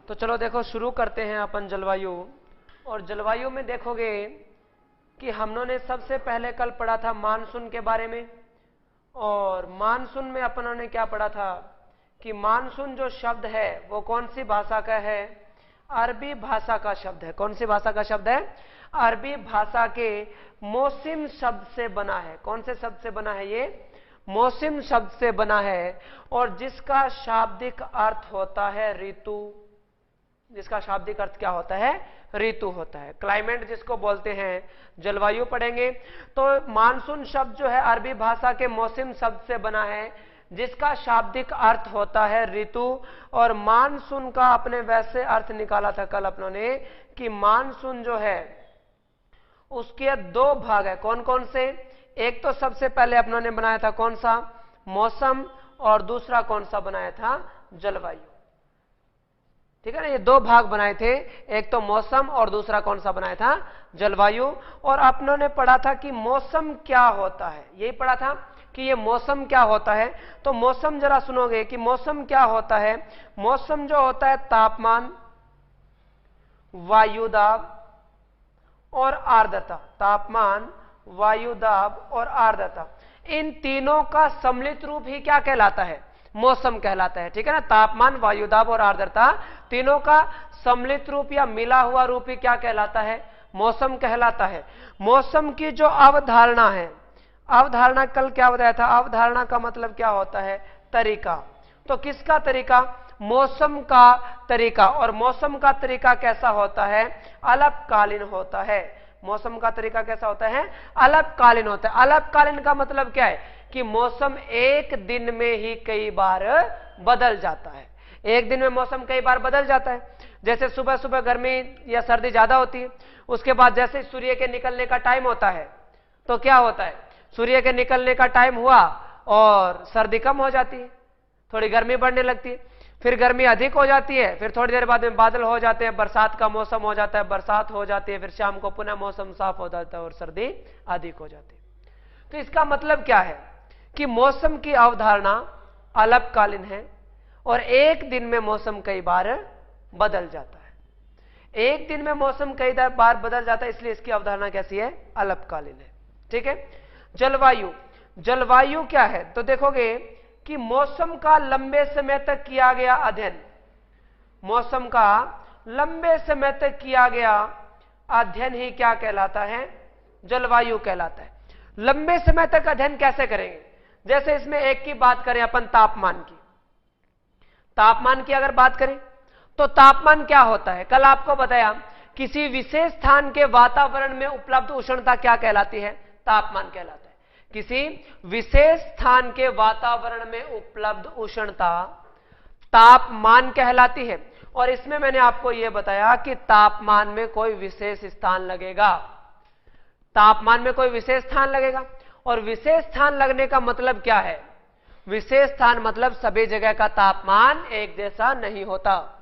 तो चलो देखो शुरू करते हैं अपन जलवायु। और जलवायु में देखोगे कि हम लोगों ने सबसे पहले कल पढ़ा था मानसून के बारे में। और मानसून में अपनों ने क्या पढ़ा था कि मानसून जो शब्द है वो कौन सी भाषा का है? अरबी भाषा का शब्द है। कौन सी भाषा का शब्द है? अरबी भाषा के मौसम शब्द से बना है। कौन से शब्द से बना है? ये मौसम शब्द से बना है। और जिसका शाब्दिक अर्थ होता है ऋतु। जिसका शाब्दिक अर्थ क्या होता है? ऋतु होता है। क्लाइमेट जिसको बोलते हैं, जलवायु पढ़ेंगे। तो मानसून शब्द जो है अरबी भाषा के मौसम शब्द से बना है, जिसका शाब्दिक अर्थ होता है ऋतु। और मानसून का अपने वैसे अर्थ निकाला था कल अपनों ने कि मानसून जो है उसके दो भाग है। कौन कौन से? एक तो सबसे पहले अपनों ने बनाया था कौन सा? मौसम। और दूसरा कौन सा बनाया था? जलवायु। ठीक है ना, ये दो भाग बनाए थे, एक तो मौसम और दूसरा कौन सा बनाया था? जलवायु। और अपनों ने पढ़ा था कि मौसम क्या होता है, यही पढ़ा था कि ये मौसम क्या होता है। तो मौसम जरा सुनोगे कि मौसम क्या होता है। मौसम जो होता है तापमान, वायुदाब और आर्द्रता। तापमान, वायुदाब और आर्द्रता, इन तीनों का सम्मिलित रूप ही क्या कहलाता है? मौसम कहलाता है। ठीक है ना, तापमान, वायुदाब और आर्द्रता तीनों का सम्मिलित रूप या मिला हुआ रूप ही क्या कहलाता है? मौसम कहलाता है। मौसम की जो अवधारणा है, अवधारणा कल क्या बताया था? अवधारणा का मतलब क्या होता है? तरीका। तो किसका तरीका? मौसम का तरीका। और मौसम का तरीका कैसा होता है? अल्पकालीन होता है। मौसम का तरीका कैसा होता है? अल्पकालीन होता है। अल्पकालीन का मतलब क्या है कि मौसम एक दिन में ही कई बार बदल जाता है। एक दिन में मौसम कई बार बदल जाता है। जैसे सुबह सुबह गर्मी या सर्दी ज्यादा होती है, उसके बाद जैसे सूर्य के निकलने का टाइम होता है तो क्या होता है? सूर्य के निकलने का टाइम हुआ और सर्दी कम हो जाती है, थोड़ी गर्मी बढ़ने लगती है। फिर गर्मी अधिक हो जाती है, फिर थोड़ी देर बाद में बादल हो जाते हैं, बरसात का मौसम हो जाता है, बरसात हो जाती है, फिर शाम को पुनः मौसम साफ हो जाता है और सर्दी अधिक हो जाती है। तो इसका मतलब क्या है कि मौसम की अवधारणा अल्पकालीन है और एक दिन में मौसम कई बार बदल जाता है। एक दिन में मौसम कई बार बदल जाता है, इसलिए इसकी अवधारणा कैसी है? अल्पकालीन है। ठीक है। जलवायु, जलवायु क्या है? तो देखोगे कि मौसम का लंबे समय तक किया गया अध्ययन, मौसम का लंबे समय तक किया गया अध्ययन ही क्या कहलाता है? जलवायु कहलाता है। लंबे समय तक अध्ययन कैसे करेंगे? जैसे इसमें एक की बात करें अपन, तापमान की। तापमान की अगर बात करें तो तापमान क्या होता है? कल आपको बताया किसी विशेष स्थान के वातावरण में उपलब्ध उष्णता क्या कहलाती है? तापमान कहलाता है। किसी विशेष स्थान के वातावरण में उपलब्ध उष्णता तापमान कहलाती है। और इसमें मैंने आपको यह बताया कि तापमान में कोई विशेष स्थान लगेगा। तापमान में कोई विशेष स्थान लगेगा। और विशेष स्थान लगने का मतलब क्या है? विशेष स्थान मतलब सभी जगह का तापमान एक जैसा नहीं होता।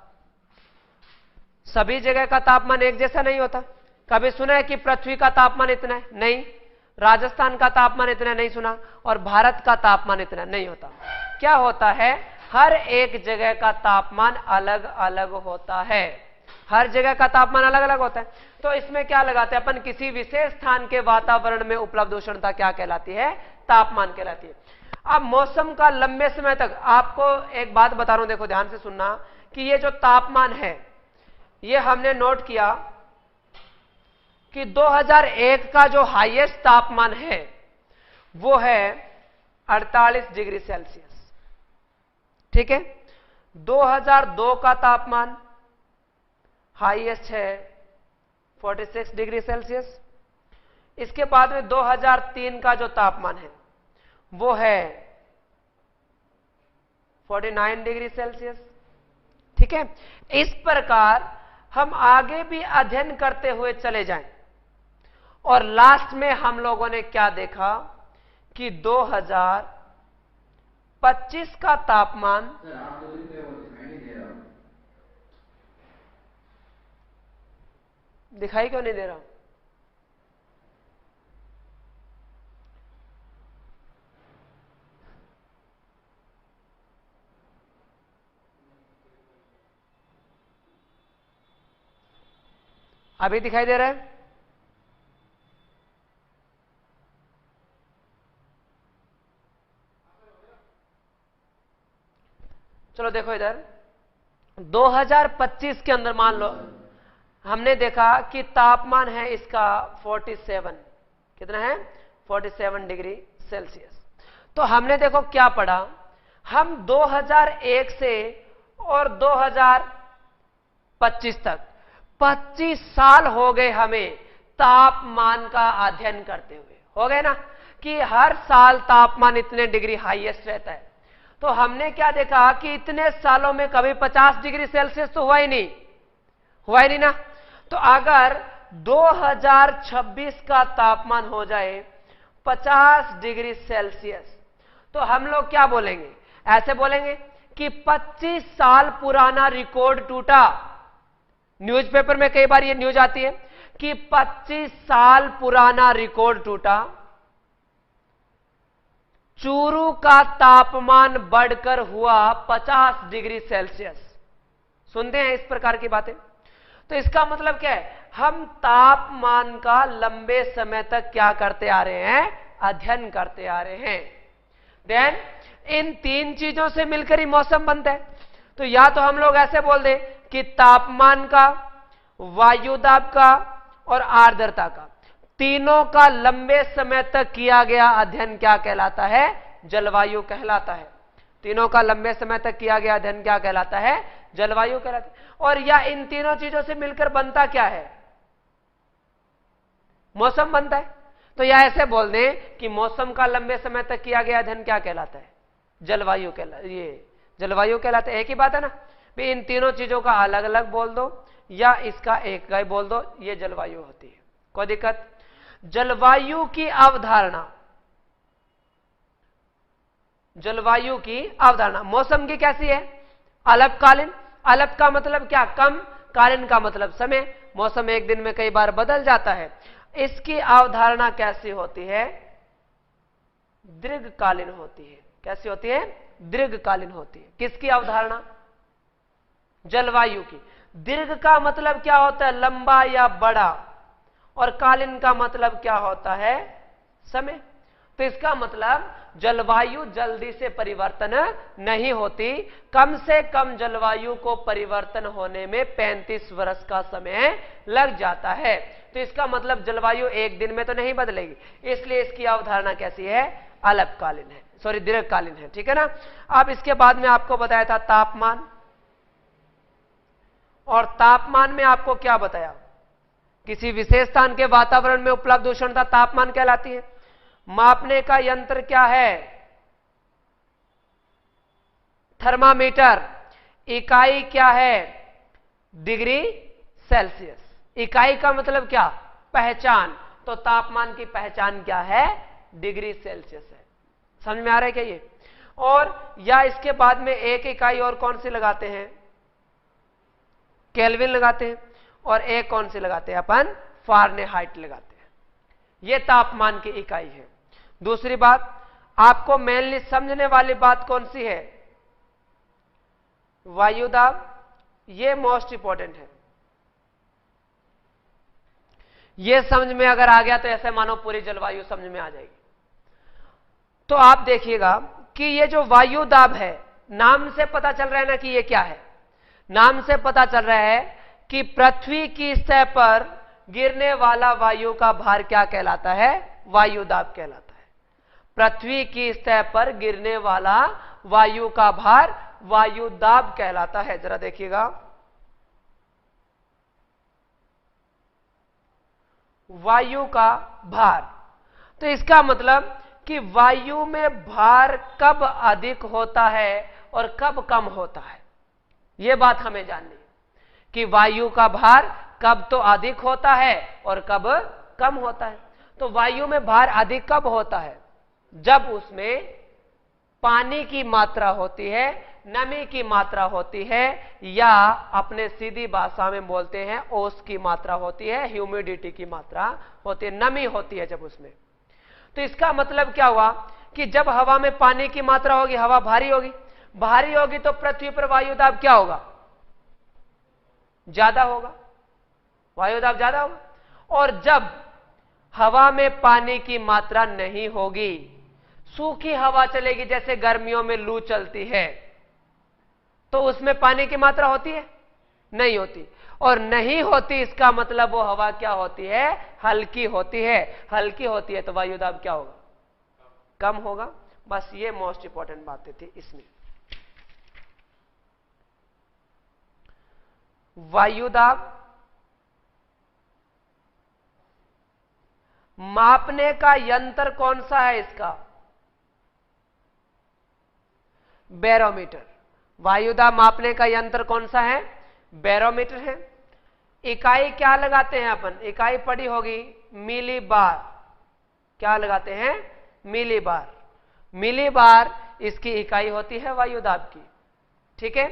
सभी जगह का तापमान एक जैसा नहीं होता। कभी सुना है कि पृथ्वी का तापमान इतना है? नहीं। राजस्थान का तापमान इतना नहीं सुना। और भारत का तापमान इतना नहीं होता। क्या होता है? हर एक जगह का तापमान अलग अलग होता है। हर जगह का तापमान अलग अलग होता है। तो इसमें क्या लगाते हैं अपन? किसी विशेष स्थान के वातावरण में उपलब्ध उष्णता क्या कहलाती है? तापमान कहलाती है। अब मौसम का लंबे समय तक, आपको एक बात बता रहा हूं, देखो ध्यान से सुनना कि ये जो तापमान है ये हमने नोट किया कि 2001 का जो हाईएस्ट तापमान है वो है 48 डिग्री सेल्सियस। ठीक है। 2002 का तापमान हाईएस्ट है 46 डिग्री सेल्सियस। इसके बाद में 2003 का जो तापमान है वो है 49 डिग्री सेल्सियस। ठीक है। इस प्रकार हम आगे भी अध्ययन करते हुए चले जाएं और लास्ट में हम लोगों ने क्या देखा कि 2025 का तापमान, दिखाई क्यों नहीं दे रहा? अभी दिखाई दे रहा है? चलो देखो इधर, 2025 के अंदर मान लो हमने देखा कि तापमान है इसका 47, कितना है? 47 डिग्री सेल्सियस। तो हमने देखो क्या पढ़ा, हम 2001 से और 2025 तक 25 साल हो गए हमें तापमान का अध्ययन करते हुए, हो गए ना, कि हर साल तापमान इतने डिग्री हाईएस्ट रहता है। तो हमने क्या देखा कि इतने सालों में कभी 50 डिग्री सेल्सियस तो हुआ ही नहीं, हुआ ही नहीं ना। तो अगर 2026 का तापमान हो जाए 50 डिग्री सेल्सियस, तो हम लोग क्या बोलेंगे? ऐसे बोलेंगे कि 25 साल पुराना रिकॉर्ड टूटा। न्यूज़पेपर में कई बार ये न्यूज आती है कि 25 साल पुराना रिकॉर्ड टूटा, चूरू का तापमान बढ़कर हुआ 50 डिग्री सेल्सियस। सुनते हैं इस प्रकार की बातें? तो इसका मतलब क्या है? हम तापमान का लंबे समय तक क्या करते आ रहे हैं? अध्ययन करते आ रहे हैं। देन इन तीन चीजों से मिलकर ही मौसम बनता है। तो या तो हम लोग ऐसे बोल दें कि तापमान का, वायुदाब का और आर्द्रता का, तीनों का लंबे समय तक किया गया अध्ययन क्या कहलाता है? जलवायु कहलाता है। तीनों का लंबे समय तक किया गया अध्ययन क्या कहलाता है? जलवायु कहलाता है। और या इन तीनों चीजों से मिलकर बनता क्या है? मौसम बनता है। तो या ऐसे बोल दें कि मौसम का लंबे समय तक किया गया अध्ययन क्या कहलाता है? जलवायु कहलाता, ये जलवायु कहलाता है। एक ही बात है ना भी, इन तीनों चीजों का अलग अलग बोल दो या इसका एक का ही बोल दो, ये जलवायु होती है, कोई दिक्कत? जलवायु की अवधारणा, जलवायु की अवधारणा मौसम की कैसी है? अल्पकालीन। अल्प का मतलब क्या? कम। कालीन का मतलब समय। मौसम एक दिन में कई बार बदल जाता है। इसकी अवधारणा कैसी होती है? दीर्घकालीन होती है। कैसी होती है? दीर्घकालीन होती है। किसकी अवधारणा? जलवायु की। दीर्घ का मतलब क्या होता है? लंबा या बड़ा। और कालीन का मतलब क्या होता है? समय। तो इसका मतलब जलवायु जल्दी से परिवर्तन नहीं होती। कम से कम जलवायु को परिवर्तन होने में 35 वर्ष का समय लग जाता है। तो इसका मतलब जलवायु एक दिन में तो नहीं बदलेगी, इसलिए इसकी अवधारणा कैसी है? अल्पकालीन है, सॉरी दीर्घकालीन है। ठीक है ना। अब इसके बाद में आपको बताया था तापमान, और तापमान में आपको क्या बताया? किसी विशेष स्थान के वातावरण में उपलब्ध उष्णता तापमान कहलाती है। मापने का यंत्र क्या है? थर्मामीटर। इकाई क्या है? Degree Celsius. इकाई का मतलब क्या? पहचान। तो तापमान की पहचान क्या है? डिग्री सेल्सियस है। समझ में आ रहा है क्या ये? और या इसके बाद में एक इकाई और कौन सी लगाते हैं? केल्विन लगाते हैं। और एक कौन सी लगाते हैं अपन? फारेनहाइट लगाते हैं। यह तापमान की इकाई है। दूसरी बात, आपको मेनली समझने वाली बात कौन सी है? वायुदाब। यह मोस्ट इंपॉर्टेंट है। यह समझ में अगर आ गया तो ऐसे मानो पूरी जलवायु समझ में आ जाएगी। तो आप देखिएगा कि ये जो वायुदाब है, नाम से पता चल रहा है ना कि ये क्या है? नाम से पता चल रहा है कि पृथ्वी की सतह पर गिरने वाला वायु का भार क्या कहलाता है? वायुदाब कहलाता है। पृथ्वी की सतह पर गिरने वाला वायु का भार वायुदाब कहलाता है। जरा देखिएगा, वायु का भार। तो इसका मतलब कि वायु में भार कब अधिक होता है और कब कम होता है, यह बात हमें जाननी है कि वायु का भार कब तो अधिक होता है और कब कम होता है। तो वायु में भार अधिक कब होता है? जब उसमें पानी की मात्रा होती है, नमी की मात्रा होती है, या अपने सीधी भाषा में बोलते हैं ओस की मात्रा होती है, ह्यूमिडिटी की मात्रा होती है, नमी होती है जब उसमें। तो इसका मतलब क्या हुआ कि जब हवा में पानी की मात्रा होगी, हवा भारी होगी। भारी होगी तो पृथ्वी पर वायुदाब क्या होगा? ज्यादा होगा। वायु दाब ज्यादा होगा। और जब हवा में पानी की मात्रा नहीं होगी, सूखी हवा चलेगी, जैसे गर्मियों में लू चलती है, तो उसमें पानी की मात्रा होती है? नहीं होती। और नहीं होती इसका मतलब वो हवा क्या होती है? हल्की होती है। हल्की होती है तो वायु दाब क्या होगा? कम होगा। बस ये मोस्ट इंपॉर्टेंट बातें थी इसमें। वायु दाब मापने का यंत्र कौन सा है इसका? बैरोमीटर। वायु दाब मापने का यंत्र कौन सा है? बैरोमीटर है। इकाई क्या लगाते हैं अपन? इकाई पड़ी होगी मिली बार। क्या लगाते हैं? मिली बार। मिली बार इसकी इकाई होती है वायु दाब की। ठीक है।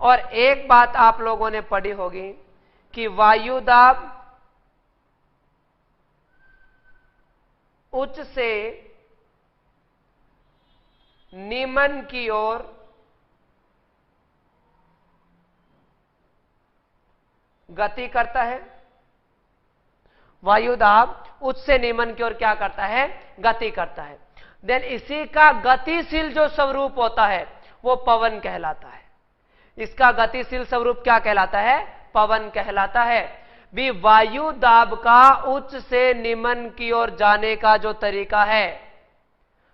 और एक बात आप लोगों ने पढ़ी होगी कि वायु दाब उच्च से निम्न की ओर गति करता है। वायु दाब उच्च से निम्न की ओर क्या करता है? गति करता है। देन इसी का गतिशील जो स्वरूप होता है वो पवन कहलाता है। इसका गतिशील स्वरूप क्या कहलाता है? पवन कहलाता है। भी वायु दाब का उच्च से निम्न की ओर जाने का जो तरीका है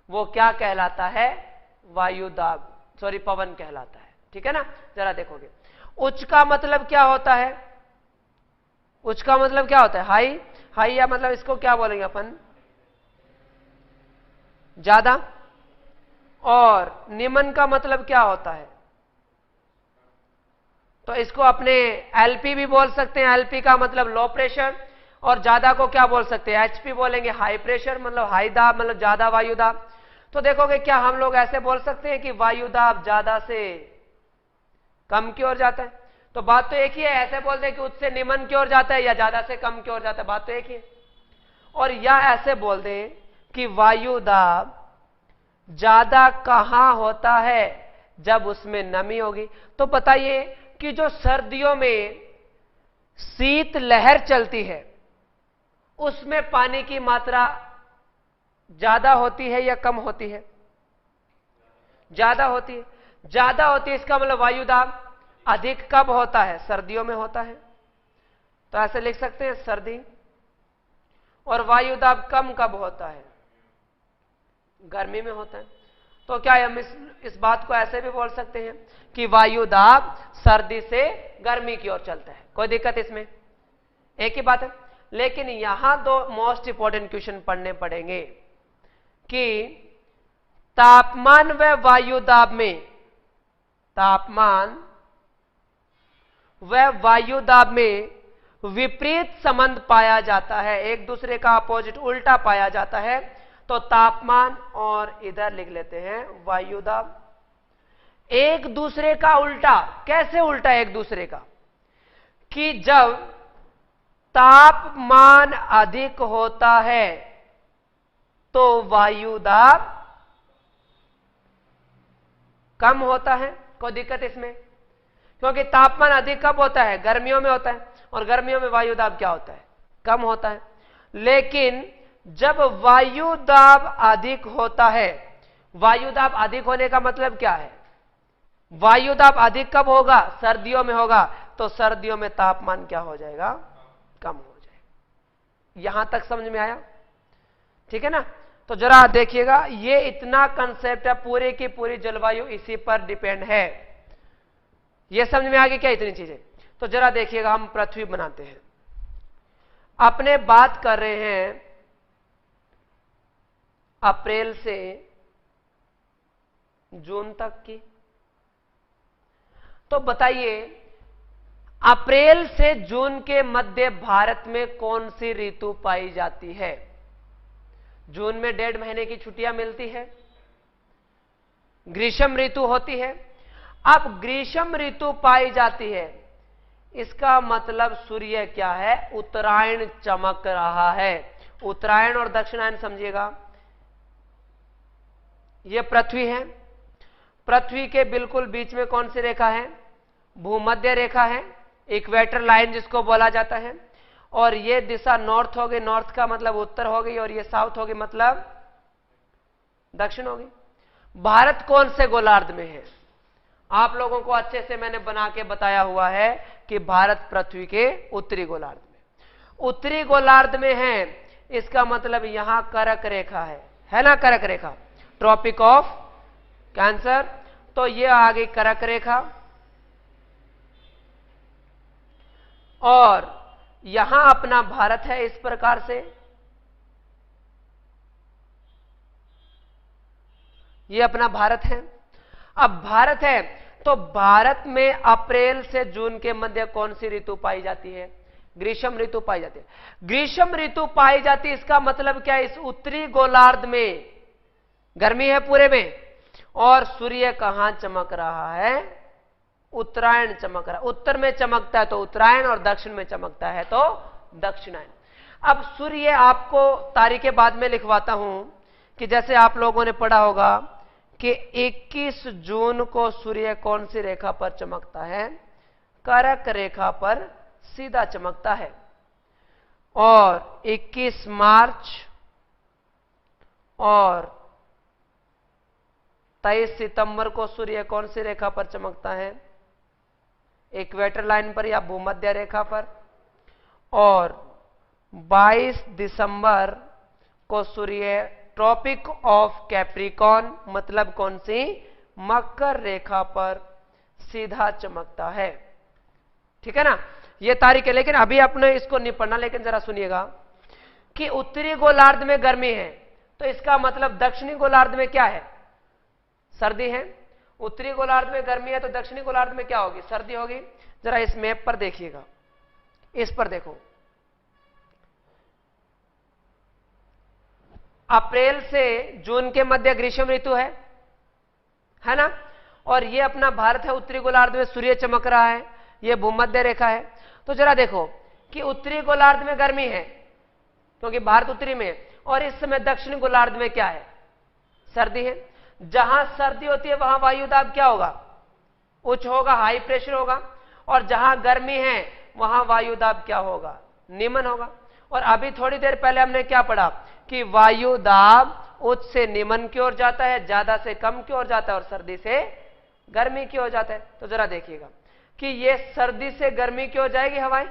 वो क्या कहलाता है? वायु दाब, सॉरी, पवन कहलाता है। ठीक है ना। जरा देखोगे, उच्च का मतलब क्या होता है? उच्च का मतलब क्या होता है? हाई। हाई या मतलब इसको क्या बोलेंगे अपन? ज्यादा। और निम्न का मतलब क्या होता है? तो इसको अपने एलपी भी बोल सकते हैं। एलपी का मतलब लो प्रेशर। और ज्यादा को क्या बोल सकते हैं? एचपी बोलेंगे, हाई प्रेशर, मतलब हाई दाब, मतलब ज्यादा वायु दाब। तो देखोगे क्या हम लोग ऐसे बोल सकते हैं कि वायु दाब ज्यादा से कम की ओर जाता है? तो बात तो एक ही है। ऐसे बोलते हैं कि उच्च से निम्न की ओर जाता है या ज्यादा से कम की ओर जाता है, बात तो एक ही है। और या ऐसे बोल दें कि वायु दाब ज्यादा कहां होता है? जब उसमें नमी होगी। तो बताइए कि जो सर्दियों में शीत लहर चलती है उसमें पानी की मात्रा ज्यादा होती है या कम होती है? ज्यादा होती है। ज्यादा होती है, इसका मतलब वायु दाब अधिक कब होता है? सर्दियों में होता है। तो ऐसे लिख सकते हैं सर्दी। और वायु दाब कम कब होता है? गर्मी में होता है। तो क्या हम इस बात को ऐसे भी बोल सकते हैं कि वायु दाब सर्दी से गर्मी की ओर चलता है? कोई दिक्कत इसमें? एक ही बात है। लेकिन यहां दो मोस्ट इंपॉर्टेंट क्वेश्चन पढ़ने पड़ेंगे कि तापमान व वायु दाब में, तापमान व वायु दाब में विपरीत संबंध पाया जाता है, एक दूसरे का अपोजिट, उल्टा पाया जाता है। तो तापमान और इधर लिख लेते हैं वायु दाब, एक दूसरे का उल्टा। कैसे उल्टा एक दूसरे का? कि जब तापमान अधिक होता है तो वायु दाब कम होता है। कोई दिक्कत इसमें? क्योंकि तापमान अधिक कब होता है? गर्मियों में होता है। और गर्मियों में वायु दाब क्या होता है? कम होता है। लेकिन जब वायु दाब अधिक होता है, वायु दाब अधिक होने का मतलब क्या है? वायु दाब अधिक कब होगा? सर्दियों में होगा। तो सर्दियों में तापमान क्या हो जाएगा? कम हो जाएगा। यहां तक समझ में आया? ठीक है ना। तो जरा देखिएगा, ये इतना कंसेप्ट है, पूरे की पूरी जलवायु इसी पर डिपेंड है। ये समझ में आ गई क्या इतनी चीजें? तो जरा देखिएगा, हम पृथ्वी बनाते हैं। अपने बात कर रहे हैं अप्रैल से जून तक की। तो बताइए, अप्रैल से जून के मध्य भारत में कौन सी ऋतु पाई जाती है? जून में 1.5 महीने की छुट्टियां मिलती है, ग्रीष्म ऋतु होती है। अब ग्रीष्म ऋतु पाई जाती है, इसका मतलब सूर्य क्या है? उत्तरायण चमक रहा है। उत्तरायण और दक्षिणायन समझिएगा। यह पृथ्वी है। पृथ्वी के बिल्कुल बीच में कौन सी रेखा है? भूमध्य रेखा है, इक्वेटर लाइन जिसको बोला जाता है। और ये दिशा नॉर्थ हो गई, नॉर्थ का मतलब उत्तर हो गई, और ये साउथ हो गई मतलब दक्षिण हो गई। भारत कौन से गोलार्ध में है? आप लोगों को अच्छे से मैंने बना के बताया हुआ है कि भारत पृथ्वी के उत्तरी गोलार्ध में, उत्तरी गोलार्ध में है। इसका मतलब यहां कर्क रेखा है ना, कर्क रेखा, ट्रॉपिक ऑफ कैंसर। तो ये आ गई कर्क रेखा, और यहां अपना भारत है इस प्रकार से। ये अपना भारत है। अब भारत है तो भारत में अप्रैल से जून के मध्य कौन सी ऋतु पाई जाती है? ग्रीष्म ऋतु पाई जाती है। ग्रीष्म ऋतु पाई जाती है, इसका मतलब क्या है? इस उत्तरी गोलार्ध में गर्मी है पूरे में, और सूर्य कहां चमक रहा है? उत्तरायण चमक रहा है। उत्तर में चमकता है तो उत्तरायण, और दक्षिण में चमकता है तो दक्षिणायन। अब सूर्य, आपको तारीखें बाद में लिखवाता हूं कि जैसे आप लोगों ने पढ़ा होगा कि 21 जून को सूर्य कौन सी रेखा पर चमकता है? कर्क रेखा पर सीधा चमकता है। और 21 मार्च और 23 सितंबर को सूर्य कौन सी रेखा पर चमकता है? इक्वेटर लाइन पर या भूमध्य रेखा पर। और 22 दिसंबर को सूर्य ट्रॉपिक ऑफ कैप्रिकॉन, मतलब कौन सी? मकर रेखा पर सीधा चमकता है। ठीक है ना, ये तारीख है। लेकिन अभी आपने इसको नहीं पढ़ना, लेकिन जरा सुनिएगा कि उत्तरी गोलार्ध में गर्मी है, तो इसका मतलब दक्षिणी गोलार्ध में क्या है? सर्दी है। उत्तरी गोलार्ध में गर्मी है तो दक्षिणी गोलार्ध में क्या होगी? सर्दी होगी। जरा इस मैप पर देखिएगा, इस पर देखो, अप्रैल से जून के मध्य ग्रीष्म ऋतु है ना, और ये अपना भारत है। उत्तरी गोलार्ध में सूर्य चमक रहा है, ये भूमध्य रेखा है। तो जरा देखो कि उत्तरी गोलार्ध में गर्मी है क्योंकि भारत उत्तरी में है, और इस समय दक्षिणी गोलार्ध में क्या है? सर्दी है। जहां सर्दी होती है वहां वायु दाब क्या होगा? उच्च होगा, हाई प्रेशर होगा। और जहां गर्मी है वहां वायु दाब क्या होगा? निम्न होगा। और अभी थोड़ी देर पहले हमने क्या पढ़ा कि वायु दाब उच्च से निम्न की ओर जाता है, ज्यादा से कम की ओर जाता है, और सर्दी से गर्मी की ओर जाता है। तो जरा देखिएगा कि ये सर्दी से गर्मी की ओर जाएगी, हवाएं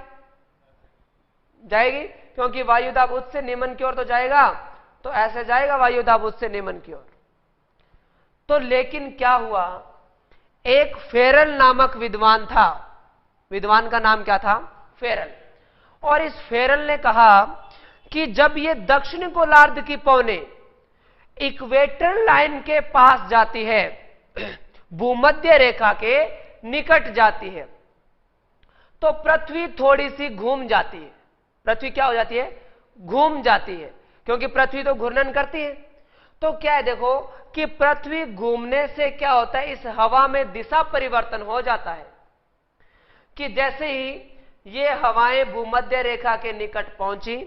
जाएगी, क्योंकि वायु दाब उच्च से निम्न की ओर तो जाएगा, तो ऐसे जाएगा वायु दाब उच्च से निम्न की ओर। तो लेकिन क्या हुआ, एक फेरल नामक विद्वान था, विद्वान का नाम क्या था? फेरल। और इस फेरल ने कहा कि जब ये दक्षिण गोलार्ध की पवनें इक्वेटर लाइन के पास जाती है, भूमध्य रेखा के निकट जाती है, तो पृथ्वी थोड़ी सी घूम जाती है। पृथ्वी क्या हो जाती है? घूम जाती है, क्योंकि पृथ्वी तो घूर्णन करती है। तो क्या है, देखो कि पृथ्वी घूमने से क्या होता है, इस हवा में दिशा परिवर्तन हो जाता है कि जैसे ही ये हवाएं भूमध्य रेखा के निकट पहुंची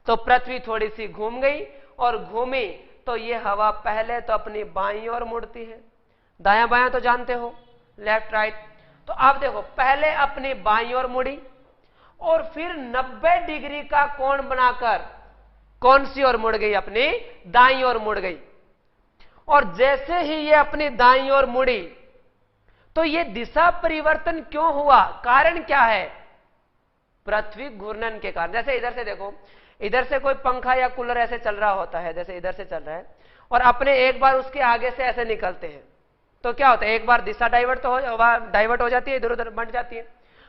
तो पृथ्वी थोड़ी सी घूम गई, और घूमी तो ये हवा पहले तो अपनी बाईं ओर मुड़ती है। दायां बायां तो जानते हो, लेफ्ट राइट। तो आप देखो, पहले अपनी बाईं ओर मुड़ी और फिर 90 डिग्री का कोण बनाकर कौन सी ओर मुड़ गई? अपनी दाईं ओर मुड़ गई। और जैसे ही ये अपनी दाईं ओर मुड़ी तो ये दिशा परिवर्तन क्यों हुआ? कारण क्या है? पृथ्वी घूर्णन के कारण। जैसे इधर से देखो, इधर से कोई पंखा या कूलर ऐसे चल रहा होता है, जैसे इधर से चल रहा है, और अपने एक बार उसके आगे से ऐसे निकलते हैं, तो क्या होता है? एक बार दिशा डाइवर्ट हो जाती है, इधर उधर बढ़ जाती है।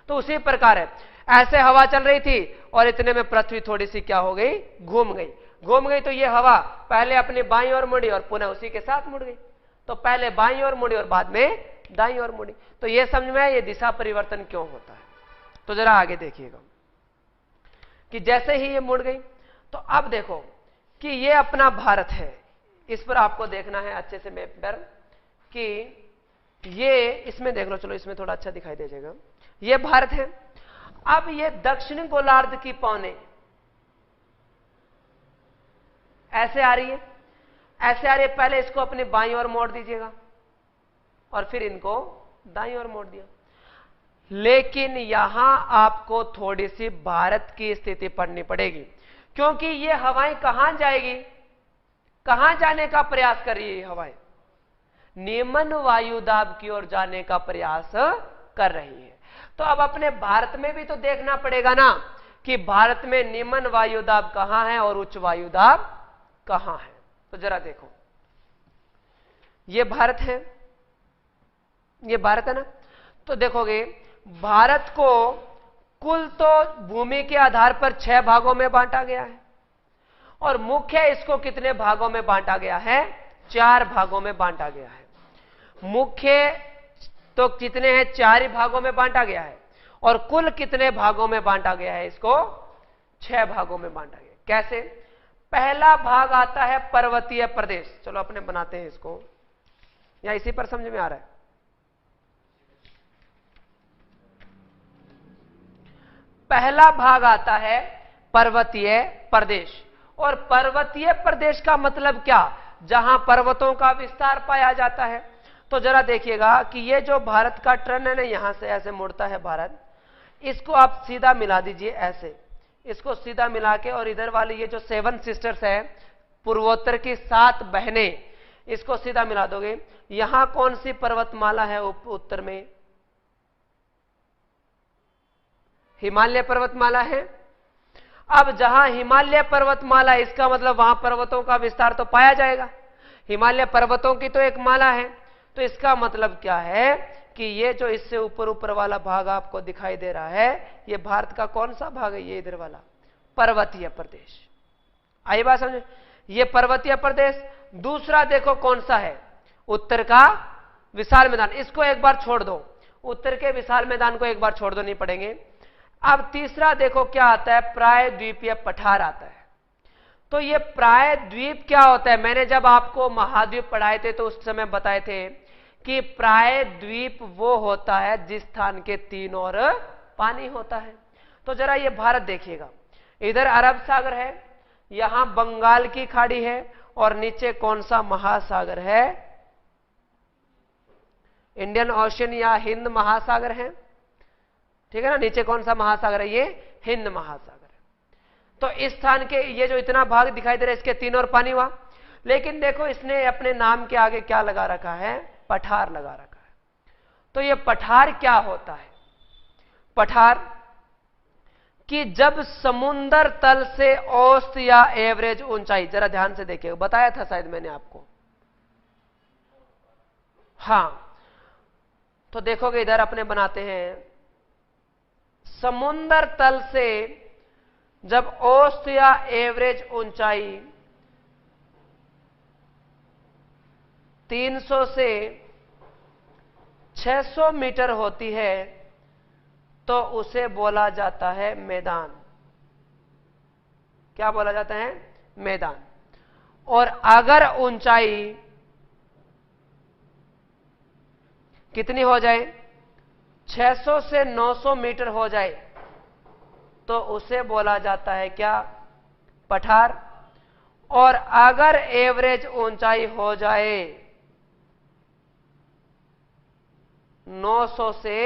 तो उसी प्रकार है, ऐसे हवा चल रही थी और इतने में पृथ्वी थोड़ी सी क्या हो गई? घूम गई। घूम गई तो ये हवा पहले अपनी बाईं ओर मुड़ी और पुनः उसी के साथ मुड़ गई। तो पहले बाईं ओर मुड़ी और बाद में दाईं ओर मुड़ी। तो ये समझ में ये दिशा परिवर्तन क्यों होता है। तो जरा आगे देखिएगा कि जैसे ही ये मुड़ गई, तो अब देखो कि ये अपना भारत है, इस पर आपको देखना है अच्छे से मैप पर कि ये इसमें देख लो। चलो इसमें थोड़ा अच्छा दिखाई दे जाएगा। ये भारत है। अब ये दक्षिण गोलार्ध की पवनें ऐसे आ रही है, ऐसे आ रही है। पहले इसको अपने बाईं ओर मोड़ दीजिएगा और फिर इनको दाईं ओर मोड़ दिया। लेकिन यहां आपको थोड़ी सी भारत की स्थिति पढ़नी पड़ेगी, क्योंकि ये हवाएं कहां जाएगी, कहां जाने का प्रयास कर रही है हवाएं? निम्न वायुदाब की ओर जाने का प्रयास कर रही है। तो अब अपने भारत में भी तो देखना पड़ेगा ना कि भारत में निम्न वायुदाब कहां है और उच्च वायुदाब कहां है। तो जरा देखो, ये भारत है, ये भारत है ना। तो देखोगे भारत को कुल तो भूमि के आधार पर 6 भागों में बांटा गया है, और मुख्य इसको कितने भागों में बांटा गया है? 4 भागों में बांटा गया है। मुख्य तो कितने हैं? 4 ही भागों में बांटा गया है, और कुल कितने भागों में बांटा गया है? इसको 6 भागों में बांटा गया। कैसे? पहला भाग आता है पर्वतीय प्रदेश। चलो अपने बनाते हैं इसको, या इसी पर समझ में आ रहा है? पहला भाग आता है पर्वतीय प्रदेश, और पर्वतीय प्रदेश का मतलब क्या? जहां पर्वतों का विस्तार पाया जाता है। तो जरा देखिएगा कि ये जो भारत का टर्न है ना, यहां से ऐसे मुड़ता है भारत, इसको आप सीधा मिला दीजिए ऐसे, इसको सीधा मिला के, और इधर वाली ये जो 7 सिस्टर्स है, पूर्वोत्तर की 7 बहनें, इसको सीधा मिला दोगे। यहां कौन सी पर्वतमाला है उत्तर में? हिमालय पर्वतमाला है। अब जहां हिमालय पर्वतमाला, इसका मतलब वहां पर्वतों का विस्तार तो पाया जाएगा। हिमालय पर्वतों की तो एक माला है, तो इसका मतलब क्या है कि ये जो इससे ऊपर ऊपर वाला भाग आपको दिखाई दे रहा है, ये भारत का कौन सा भाग है? ये इधर वाला पर्वतीय प्रदेश। आई बात समझे? ये पर्वतीय प्रदेश। दूसरा देखो कौन सा है? उत्तर का विशाल मैदान। इसको एक बार छोड़ दो, उत्तर के विशाल मैदान को एक बार छोड़ दो, नहीं पढ़ेंगे। अब तीसरा देखो क्या आता है? प्रायद्वीपीय पठार आता है। तो ये प्रायद्वीप क्या होता है? मैंने जब आपको महाद्वीप पढ़ाए थे तो उस समय बताए थे कि प्रायद्वीप वो होता है जिस स्थान के 3 ओर पानी होता है। तो जरा ये भारत देखिएगा, इधर अरब सागर है, यहां बंगाल की खाड़ी है, और नीचे कौन सा महासागर है? इंडियन ओशन या हिंद महासागर है, ठीक है ना। नीचे कौन सा महासागर है? ये हिंद महासागर है। तो इस स्थान के ये जो इतना भाग दिखाई दे रहा है, इसके 3 ओर पानी हुआ। लेकिन देखो इसने अपने नाम के आगे क्या लगा रखा है? पठार लगा रखा है। तो ये पठार क्या होता है? पठार कि जब समुद्र तल से औसत या एवरेज ऊंचाई, जरा ध्यान से देखिए, बताया था शायद मैंने आपको। हां, तो देखोगे इधर अपने बनाते हैं, समुद्र तल से जब औसत या एवरेज ऊंचाई 300 से 600 मीटर होती है तो उसे बोला जाता है मैदान। क्या बोला जाता है? मैदान। और अगर ऊंचाई कितनी हो जाए? 600 से 900 मीटर हो जाए तो उसे बोला जाता है क्या? पठार। और अगर एवरेज ऊंचाई हो जाए 900 से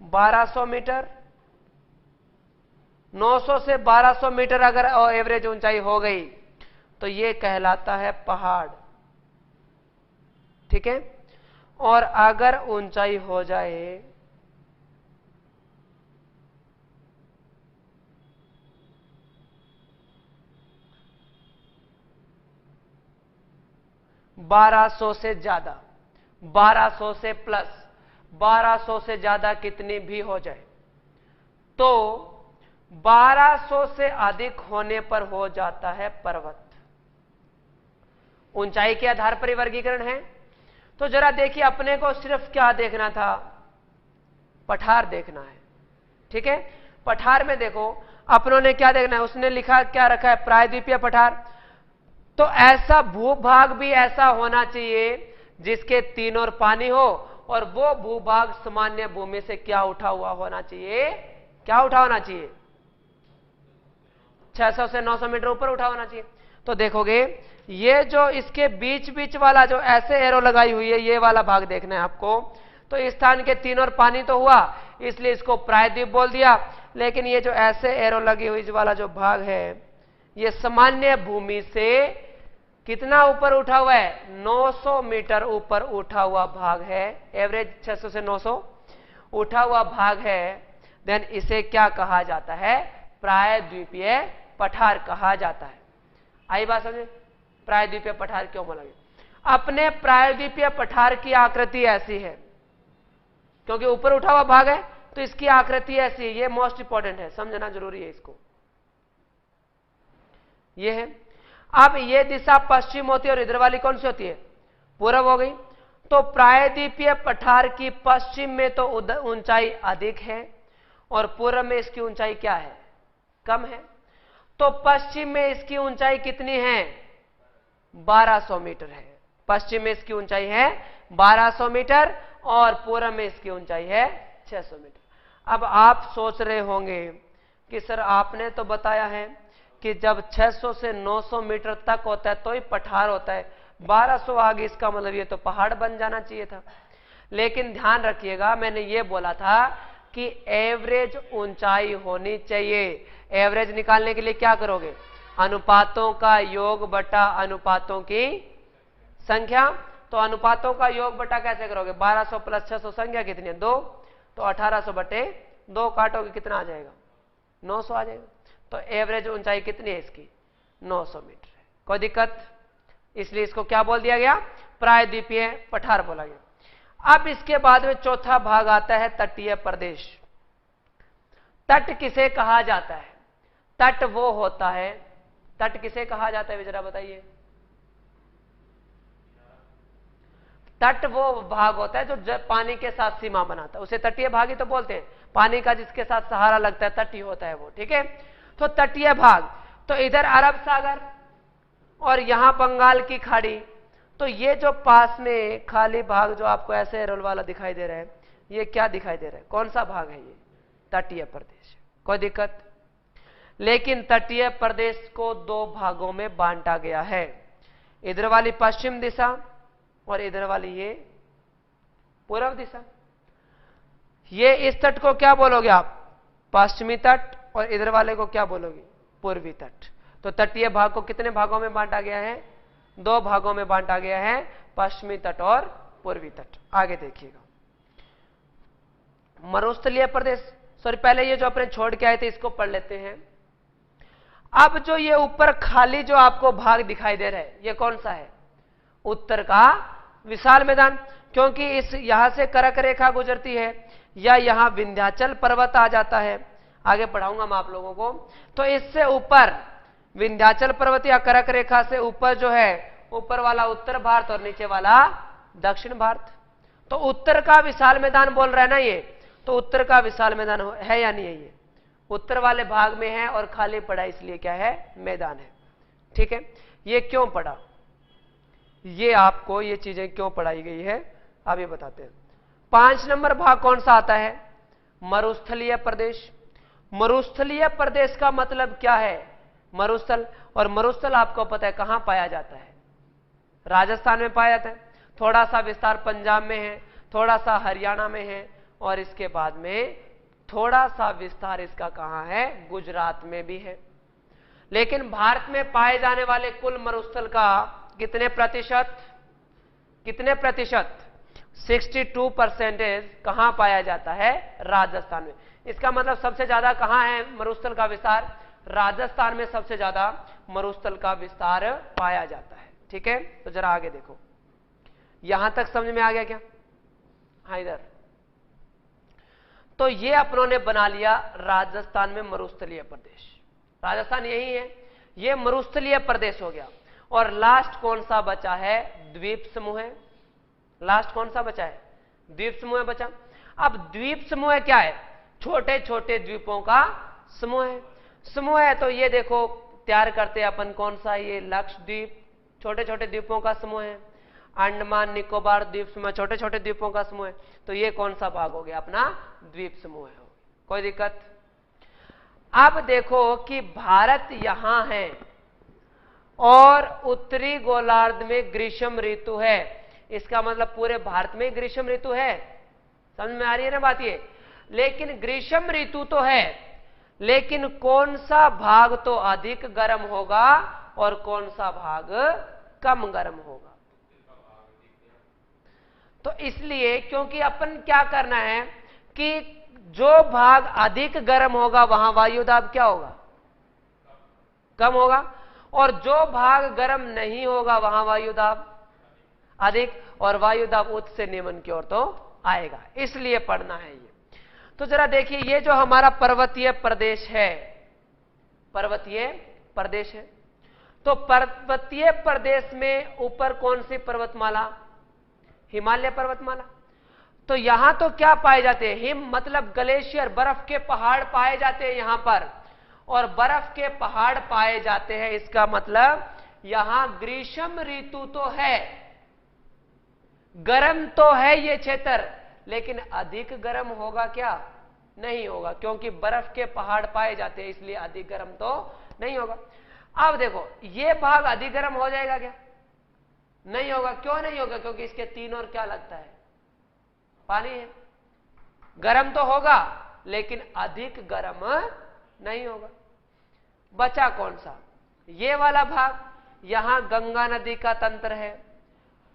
1200 मीटर, 900 से 1200 मीटर अगर एवरेज ऊंचाई हो गई तो यह कहलाता है पहाड़, ठीक है। और अगर ऊंचाई हो जाए 1200 से ज्यादा, 1200 से प्लस, 1200 से ज्यादा कितनी भी हो जाए तो 1200 से अधिक होने पर हो जाता है पर्वत। ऊंचाई के आधार पर वर्गीकरण है। तो जरा देखिए, अपने को सिर्फ क्या देखना था? पठार देखना है, ठीक है। पठार में देखो अपनों ने क्या देखना है, उसने लिखा क्या रखा है? प्रायद्वीपीय पठार। तो ऐसा भूभाग भी ऐसा होना चाहिए जिसके 3 ओर पानी हो, और वो भूभाग सामान्य भूमि से क्या उठा हुआ होना चाहिए? क्या उठा होना चाहिए? 600 से 900 मीटर ऊपर उठा होना चाहिए। तो देखोगे ये जो इसके बीच बीच वाला जो ऐसे एरो लगाई हुई है, ये वाला भाग देखना है आपको। तो इस स्थान के 3 और पानी तो हुआ, इसलिए इसको प्रायद्वीप बोल दिया। लेकिन ये जो ऐसे एरो लगी हुई वाला जो भाग है, ये सामान्य भूमि से कितना ऊपर उठा हुआ है? 900 मीटर ऊपर उठा हुआ भाग है, एवरेज 600 से 900 उठा हुआ भाग है। देन इसे क्या कहा जाता है? प्रायद्वीपीय पठार कहा जाता है। आई बात समझे? प्रायद्वीपीय पठार क्यों बोला गया? अपने प्रायद्वीपीय पठार की आकृति ऐसी है, क्योंकि ऊपर उठा हुआ भाग है तो इसकी आकृति ऐसी है। ये मोस्ट इंपॉर्टेंट है, समझना जरूरी है इसको। ये है। अब ये दिशा पश्चिम होती है और इधर वाली कौन सी होती है? पूरब हो गई। तो प्रायद्वीपीय पठार की पश्चिम में तो ऊंचाई अधिक है और पूर्व में इसकी ऊंचाई क्या है? कम है। तो पश्चिम में इसकी ऊंचाई कितनी है? 1200 मीटर है। पश्चिम में इसकी ऊंचाई है 1200 मीटर और पूर्व में इसकी ऊंचाई है 600 मीटर। अब आप सोच रहे होंगे कि सर आपने तो बताया है कि जब 600 से 900 मीटर तक होता है तो ही पठार होता है, 1200 आगे इसका मतलब ये तो पहाड़ बन जाना चाहिए था। लेकिन ध्यान रखिएगा, मैंने ये बोला था कि एवरेज ऊंचाई होनी चाहिए। एवरेज निकालने के लिए क्या करोगे? अनुपातों का योग बटा अनुपातों की संख्या। तो अनुपातों का योग बटा कैसे करोगे? 1200 प्लस 600 संख्या कितनी है? 2। तो 1800 बटे 2 काटोगे, कितना आ जाएगा? 900 आ जाएगा। तो एवरेज ऊंचाई कितनी है इसकी? 900 मीटर है। कोई दिक्कत? इसलिए इसको क्या बोल दिया गया? प्रायद्वीपीय पठार बोला गया। अब इसके बाद में चौथा भाग आता है तटीय प्रदेश। तट किसे कहा जाता है? तट वो होता है, तट किसे कहा जाता है जरा बताइए? तट वो भाग होता है जो पानी के साथ सीमा बनाता है, उसे तटीय भाग ही तो बोलते हैं। पानी का जिसके साथ सहारा लगता है तटीय होता है वो, ठीक है। तो तटीय भाग, तो इधर अरब सागर और यहां बंगाल की खाड़ी। तो ये जो पास में खाली भाग जो आपको ऐसे रोल वाला दिखाई दे रहा है, ये क्या दिखाई दे रहा है? कौन सा भाग है? ये तटीय प्रदेश। कोई दिक्कत? लेकिन तटीय प्रदेश को 2 भागों में बांटा गया है, इधर वाली पश्चिम दिशा और इधर वाली ये पूर्व दिशा। ये इस तट को क्या बोलोगे आप? पश्चिमी तट। और इधर वाले को क्या बोलोगे? पूर्वी तट। तो तटीय भाग को कितने भागों में बांटा गया है? 2 भागों में बांटा गया है, पश्चिमी तट और पूर्वी तट। आगे देखिएगा, मरुस्थलीय प्रदेश। सॉरी, पहले ये जो अपने छोड़ के आए थे इसको पढ़ लेते हैं। अब जो ये ऊपर खाली जो आपको भाग दिखाई दे रहा है, ये कौन सा है? उत्तर का विशाल मैदान, क्योंकि इस यहां से कर्क रेखा गुजरती है या यहां विंध्याचल पर्वत आ जाता है। आगे पढ़ाऊंगा मैं आप लोगों को। तो इससे ऊपर विंध्याचल पर्वत या कर्क रेखा से ऊपर जो है, ऊपर वाला उत्तर भारत और नीचे वाला दक्षिण भारत। तो उत्तर का विशाल मैदान बोल रहा है ना ये, तो उत्तर का विशाल मैदान है या नहीं है? ये उत्तर वाले भाग में है और खाली पड़ा, इसलिए क्या है? मैदान है, ठीक है। ये क्यों पड़ा? ये आपको ये चीजें क्यों पढ़ाई गई है अब ये बताते हैं। 5 नंबर भाग कौन सा आता है? मरुस्थलीय प्रदेश। मरुस्थलीय प्रदेश का मतलब क्या है? मरुस्थल। और मरुस्थल आपको पता है कहां पाया जाता है? राजस्थान में पाया जाता है, थोड़ा सा विस्तार पंजाब में है, थोड़ा सा हरियाणा में है, और इसके बाद में थोड़ा सा विस्तार इसका कहां है? गुजरात में भी है। लेकिन भारत में पाए जाने वाले कुल मरुस्थल का कितने प्रतिशत? 62% कहां पाया जाता है? राजस्थान में। इसका मतलब सबसे ज्यादा कहां है मरुस्थल का विस्तार? राजस्थान में सबसे ज्यादा मरुस्थल का विस्तार पाया जाता है, ठीक है। तो जरा आगे देखो, यहां तक समझ में आ गया क्या? हाँ, इधर। तो ये अपनों ने बना लिया राजस्थान में मरुस्थलीय प्रदेश। राजस्थान यही है, ये मरुस्थलीय प्रदेश हो गया। और लास्ट कौन सा बचा है? द्वीप समूह है। लास्ट कौन सा बचा है? द्वीप समूह बचा। अब द्वीप समूह क्या है? छोटे छोटे द्वीपों का समूह है। समूह है तो ये देखो तैयार करते हैं अपन, कौन सा? ये लक्षद्वीप, छोटे छोटे द्वीपों का समूह है। अंडमान निकोबार द्वीप समूह, छोटे छोटे द्वीपों का समूह है। तो ये कौन सा भाग हो गया? अपना द्वीप समूह है। कोई दिक्कत? अब देखो कि भारत यहां है और उत्तरी गोलार्ध में ग्रीष्म ऋतु है। इसका मतलब पूरे भारत में ग्रीष्म ऋतु है? समझ में आ रही है ना बात ये। लेकिन ग्रीष्म ऋतु तो है, लेकिन कौन सा भाग तो अधिक गर्म होगा और कौन सा भाग कम गर्म होगा। तो इसलिए क्योंकि अपन क्या करना है कि जो भाग अधिक गर्म होगा वहां वायु दाब क्या होगा, कम होगा, और जो भाग गर्म नहीं होगा वहां वायु दाब अधिक, और वायु दाब उच्च से निम्न की ओर तो आएगा। इसलिए पढ़ना है ये। तो जरा देखिए, ये जो हमारा पर्वतीय प्रदेश है, पर्वतीय प्रदेश है, तो पर्वतीय प्रदेश में ऊपर कौन सी पर्वतमाला, हिमालय पर्वतमाला। तो यहां तो क्या पाए जाते हैं, हिम मतलब ग्लेशियर, बर्फ के पहाड़ पाए जाते हैं यहां पर, और बर्फ के पहाड़ पाए जाते हैं, इसका मतलब यहां ग्रीष्म ऋतु तो है, गर्म तो है ये क्षेत्र, लेकिन अधिक गर्म होगा क्या, नहीं होगा, क्योंकि बर्फ के पहाड़ पाए जाते हैं, इसलिए अधिक गर्म तो नहीं होगा। अब देखो, ये भाग अधिक गर्म हो जाएगा क्या, नहीं होगा। क्यों नहीं होगा, क्योंकि इसके तीन और क्या लगता है, पानी है। गर्म तो होगा लेकिन अधिक गर्म नहीं होगा। बचा कौन सा, ये वाला भाग, यहां गंगा नदी का तंत्र है,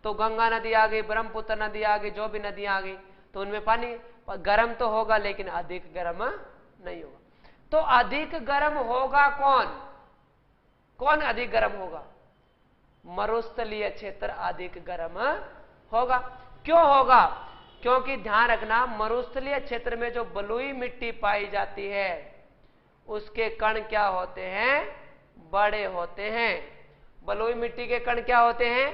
तो गंगा नदी आ गई, ब्रह्मपुत्र नदी आ गई, जो भी नदी आ गई, तो उनमें पानी गर्म तो होगा लेकिन अधिक गर्म नहीं होगा। तो अधिक गर्म होगा कौन, कौन अधिक गर्म होगा, मरुस्थलीय क्षेत्र अधिक गर्म होगा। क्यों होगा, क्योंकि ध्यान रखना, मरुस्थलीय क्षेत्र में जो बलुई मिट्टी पाई जाती है उसके कण क्या होते हैं, बड़े होते हैं। बलुई मिट्टी के कण क्या होते हैं,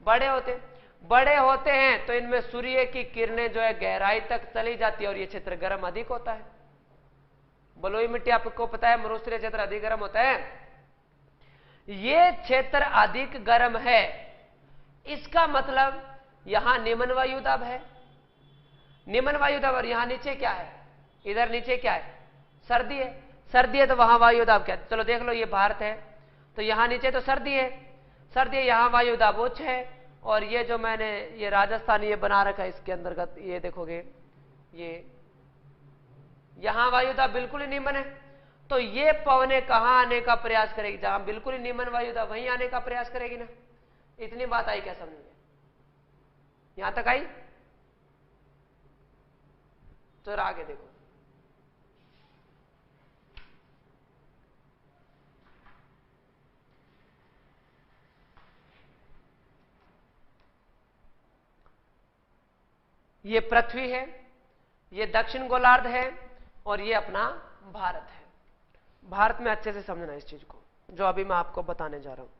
बड़े होते हैं। बड़े होते हैं तो इनमें सूर्य की किरणें जो है गहराई तक चली जाती है और ये क्षेत्र गर्म अधिक होता है। बलुई मिट्टी आपको पता है, मरुस्थलीय क्षेत्र अधिक गर्म होता है। ये क्षेत्र अधिक गर्म है, इसका मतलब यहां निम्न वायु दाब है, निम्न वायु दाब, और यहां नीचे क्या है, इधर नीचे क्या है, सर्दी है। सर्दी है तो वहां वायु दाब क्या है, चलो देख लो, ये भारत है तो यहां नीचे तो सर्दी है, सर्दी है, यहां वायु दाब उच्च है। और ये जो मैंने ये राजस्थान ये बना रखा है, इसके अंतर्गत ये देखोगे, ये यहां वायु दाब बिल्कुल ही निम्न है, तो ये पवनें कहां आने का प्रयास करेगी, जहां बिल्कुल ही निम्न वायु दाब वहीं आने का प्रयास करेगी ना। इतनी बात आई क्या समझ में, यहां तक आई। तो आगे देखो, ये पृथ्वी है, ये दक्षिण गोलार्ध है, और ये अपना भारत है। भारत में अच्छे से समझना इस चीज को, जो अभी मैं आपको बताने जा रहा हूं।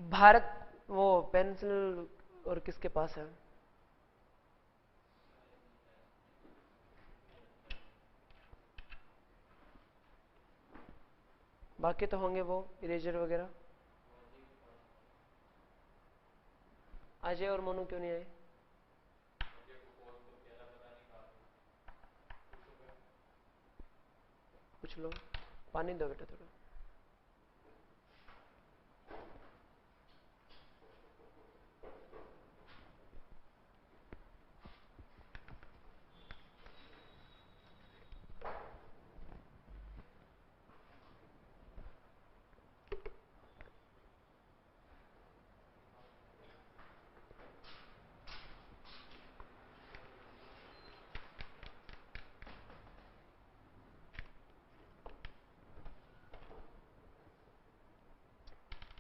भारत, वो पेंसिल और किसके पास है, बाकी तो होंगे वो इरेजर वगैरह। अजय और मोनू क्यों नहीं आए, कुछ लोग पानी दो बेटा थोड़ा।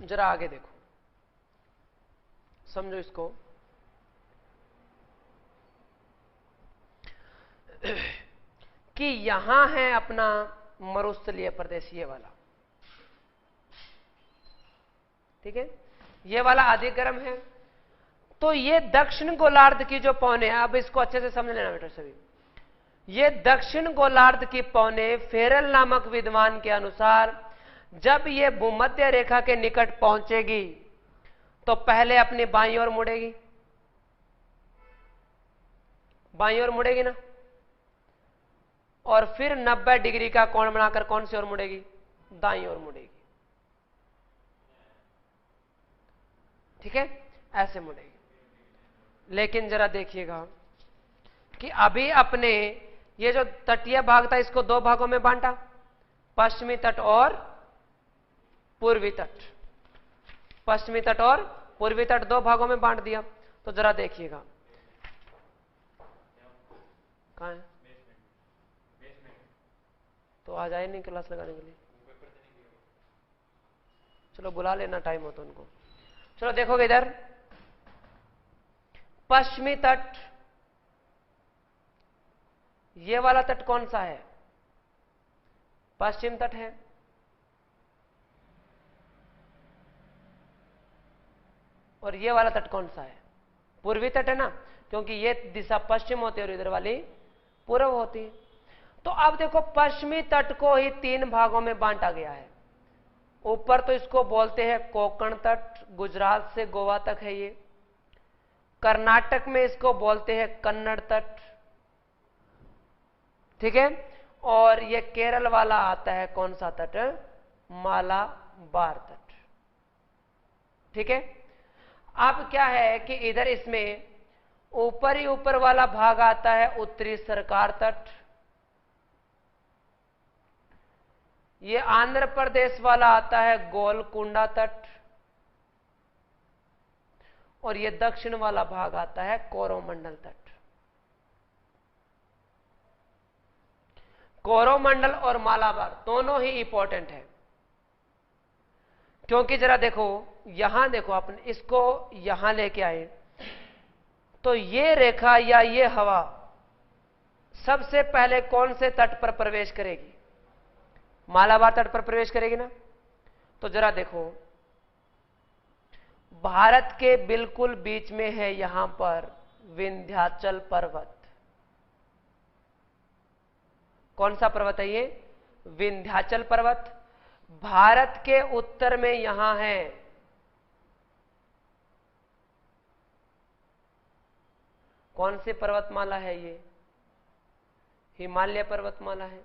जरा आगे देखो, समझो इसको। कि यहां है अपना मरुस्थलीय प्रदेश, ये वाला, ठीक है, ये वाला अधिक गर्म है। तो ये दक्षिण गोलार्ध की जो पौने है, अब इसको अच्छे से समझ लेना बेटा सभी, ये दक्षिण गोलार्ध की पौने फेरल नामक विद्वान के अनुसार जब ये भूमध्य रेखा के निकट पहुंचेगी तो पहले अपनी बाईं ओर मुड़ेगी, बाईं ओर मुड़ेगी ना, और फिर 90 डिग्री का कोण बनाकर कौन सी ओर मुड़ेगी, दाईं ओर मुड़ेगी, ठीक है, ऐसे मुड़ेगी। लेकिन जरा देखिएगा कि अभी अपने ये जो तटीय भाग था इसको दो भागों में बांटा, पश्चिमी तट और पूर्वी तट। पश्चिमी तट और पूर्वी तट दो भागों में बांट दिया। तो जरा देखिएगा कहां है, तो आ जाए नहीं क्लास लगाने के लिए। चलो बुला लेना टाइम हो तो उनको। चलो देखोगे इधर पश्चिमी तट, ये वाला तट कौन सा है, पश्चिम तट है। और ये वाला तट कौन सा है, पूर्वी तट है ना, क्योंकि ये दिशा पश्चिम होती है और इधर वाली पूर्व होती है। तो अब देखो पश्चिमी तट को ही तीन भागों में बांटा गया है। ऊपर तो इसको बोलते हैं कोंकण तट, गुजरात से गोवा तक है ये। कर्नाटक में इसको बोलते हैं कन्नड़ तट, ठीक है। और ये केरल वाला आता है कौन सा तट, मालाबार तट, ठीक है। अब क्या है कि इधर इसमें ऊपर ही ऊपर वाला भाग आता है उत्तरी सरकार तट, ये आंध्र प्रदेश वाला आता है गोलकुंडा तट, और ये दक्षिण वाला भाग आता है कोरोमंडल तट। कोरोमंडल और मालाबार दोनों ही इंपॉर्टेंट है, क्योंकि जरा देखो यहां देखो, अपन इसको यहां लेके आए तो ये रेखा या ये हवा सबसे पहले कौन से तट पर प्रवेश करेगी, मालाबार तट पर प्रवेश करेगी ना। तो जरा देखो भारत के बिल्कुल बीच में है यहां पर विंध्याचल पर्वत। कौन सा पर्वत है ये, विंध्याचल पर्वत। भारत के उत्तर में यहां है कौन सी पर्वतमाला है, ये हिमालय पर्वतमाला है।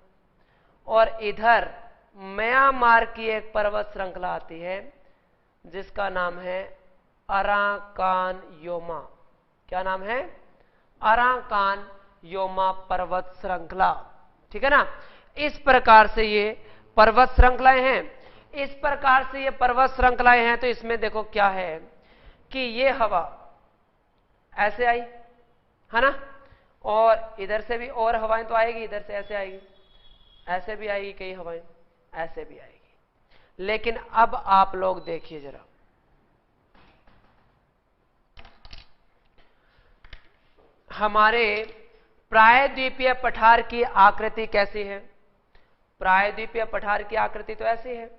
और इधर म्यांमार की एक पर्वत श्रृंखला आती है जिसका नाम है अराकान योमा। क्या नाम है, अराकान योमा पर्वत श्रृंखला, ठीक है ना। इस प्रकार से ये पर्वत श्रृंखलाएं हैं। इस प्रकार से ये पर्वत श्रृंखलाएं हैं। तो इसमें देखो क्या है कि ये हवा ऐसे आई है ना, और इधर से भी और हवाएं तो आएगी, इधर से ऐसे आएगी, ऐसे भी आएगी, कई हवाएं ऐसे भी आएगी। लेकिन अब आप लोग देखिए जरा, हमारे प्रायद्वीपीय पठार की आकृति कैसी है, प्रायद्वीपीय पठार की आकृति तो ऐसी है,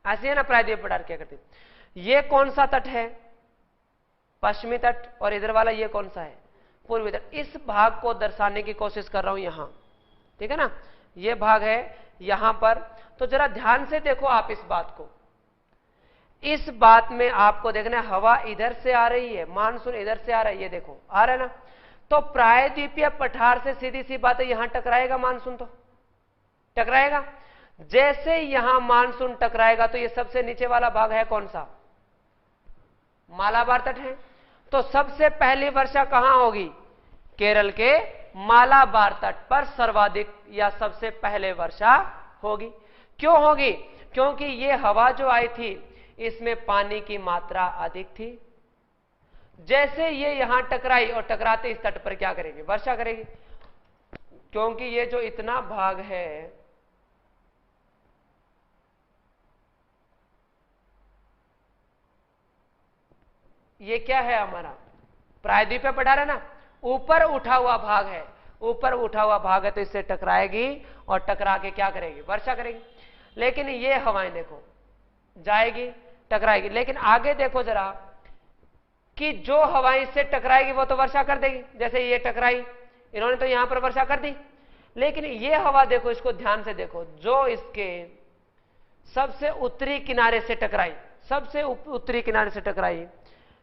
ऐसी है ना प्रायद्वीपीय पठार की आकृति। ये कौन सा तट है, पश्चिमी तट, और इधर वाला ये कौन सा है, पूर्वी तट। इस भाग को दर्शाने की कोशिश कर रहा हूं यहां, ठीक है ना, ये भाग है यहां पर। तो जरा ध्यान से देखो आप इस बात को, इस बात में आपको देखना है हवा इधर से आ रही है, मानसून इधर से आ रहा है, ये देखो आ रहा है ना। तो प्रायद्वीपीय पठार से सीधी सी बात है यहां टकराएगा मानसून, तो टकराएगा। जैसे यहां मानसून टकराएगा तो ये सबसे नीचे वाला भाग है कौन सा, मालाबार तट है। तो सबसे पहली वर्षा कहां होगी, केरल के मालाबार तट पर सर्वाधिक या सबसे पहले वर्षा होगी। क्यों होगी, क्योंकि ये हवा जो आई थी इसमें पानी की मात्रा अधिक थी। जैसे ये यहां टकराई और टकराते इस तट पर क्या करेगी, वर्षा करेगी। क्योंकि ये जो इतना भाग है ये क्या है, हमारा प्रायद्वीपीय पठार है ना, ऊपर उठा हुआ भाग है, ऊपर उठा हुआ भाग है, तो इससे टकराएगी और टकरा के क्या करेगी, वर्षा करेगी। लेकिन ये हवाएं देखो जाएगी टकराएगी, लेकिन आगे देखो जरा कि जो हवाएं इससे टकराएगी वो तो वर्षा कर देगी। जैसे ये टकराई, इन्होंने तो यहां पर वर्षा कर दी। लेकिन ये हवा देखो, इसको ध्यान से देखो, जो इसके सबसे उत्तरी किनारे से टकराई, सबसे उत्तरी किनारे से टकराई,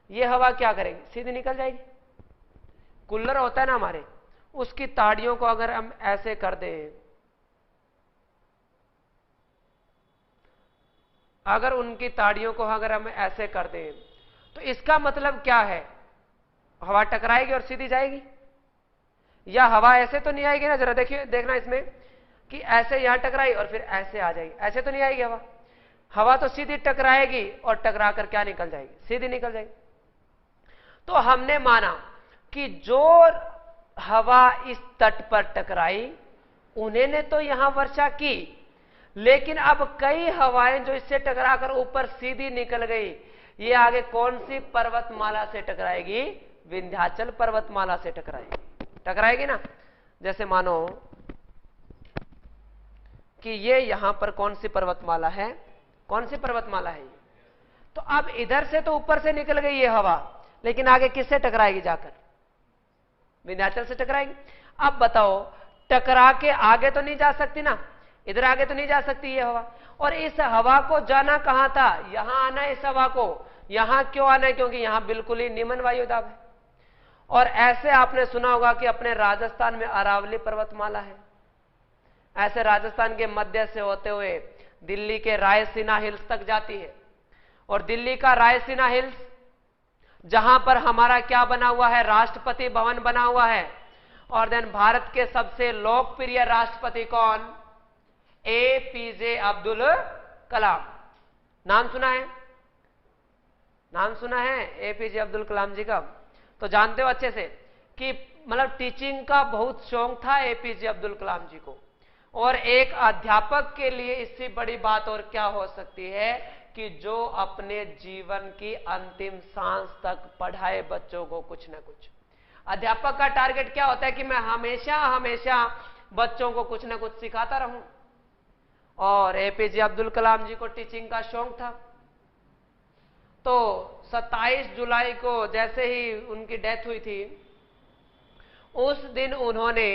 ये हवा क्या करेगी, सीधी निकल जाएगी। कूलर होता है ना हमारे, उसकी ताड़ियों को अगर हम ऐसे कर दें, अगर उनकी ताड़ियों को अगर हम ऐसे कर दें तो इसका मतलब क्या है, हवा टकराएगी और सीधी जाएगी, या हवा ऐसे तो नहीं आएगी ना, जरा देखिए, देखना इसमें कि ऐसे यहां टकराई और फिर ऐसे आ जाएगी, ऐसे तो नहीं आएगी हवा। हवा तो सीधी टकराएगी और टकरा कर क्या निकल जाएगी, सीधी निकल जाएगी। तो हमने माना कि जो हवा इस तट पर टकराई उन्हें ने तो यहां वर्षा की, लेकिन अब कई हवाएं जो इससे टकराकर ऊपर सीधी निकल गई, ये आगे कौन सी पर्वतमाला से टकराएगी, विंध्याचल पर्वतमाला से टकराएगी ना। जैसे मानो कि ये यहां पर कौन सी पर्वतमाला है, कौन सी पर्वतमाला है ये, तो अब इधर से तो ऊपर से निकल गई ये हवा, लेकिन आगे किससे टकराएगी, जाकर विंध्याचल से टकराएगी। अब बताओ, टकरा के आगे तो नहीं जा सकती ना, इधर आगे तो नहीं जा सकती ये हवा, और इस हवा को जाना कहां था, यहां आना है। इस हवा को यहां क्यों आना है, क्योंकि यहां बिल्कुल ही निम्न वायुदाब है। और ऐसे आपने सुना होगा कि अपने राजस्थान में अरावली पर्वतमाला है, ऐसे राजस्थान के मध्य से होते हुए दिल्ली के रायसीना हिल्स तक जाती है, और दिल्ली का रायसीना हिल्स जहां पर हमारा क्या बना हुआ है, राष्ट्रपति भवन बना हुआ है। और देन भारत के सबसे लोकप्रिय राष्ट्रपति कौन, एपीजे अब्दुल कलाम। नाम सुना है, नाम सुना है एपीजे अब्दुल कलाम जी का, तो जानते हो अच्छे से कि मतलब टीचिंग का बहुत शौक था एपीजे अब्दुल कलाम जी को। और एक अध्यापक के लिए इससे बड़ी बात और क्या हो सकती है कि जो अपने जीवन की अंतिम सांस तक पढ़ाए बच्चों को कुछ ना कुछ। अध्यापक का टारगेट क्या होता है कि मैं हमेशा हमेशा बच्चों को कुछ ना कुछ सिखाता रहूं, और एपीजे अब्दुल कलाम जी को टीचिंग का शौक था। तो 27 जुलाई को जैसे ही उनकी डेथ हुई थी, उस दिन उन्होंने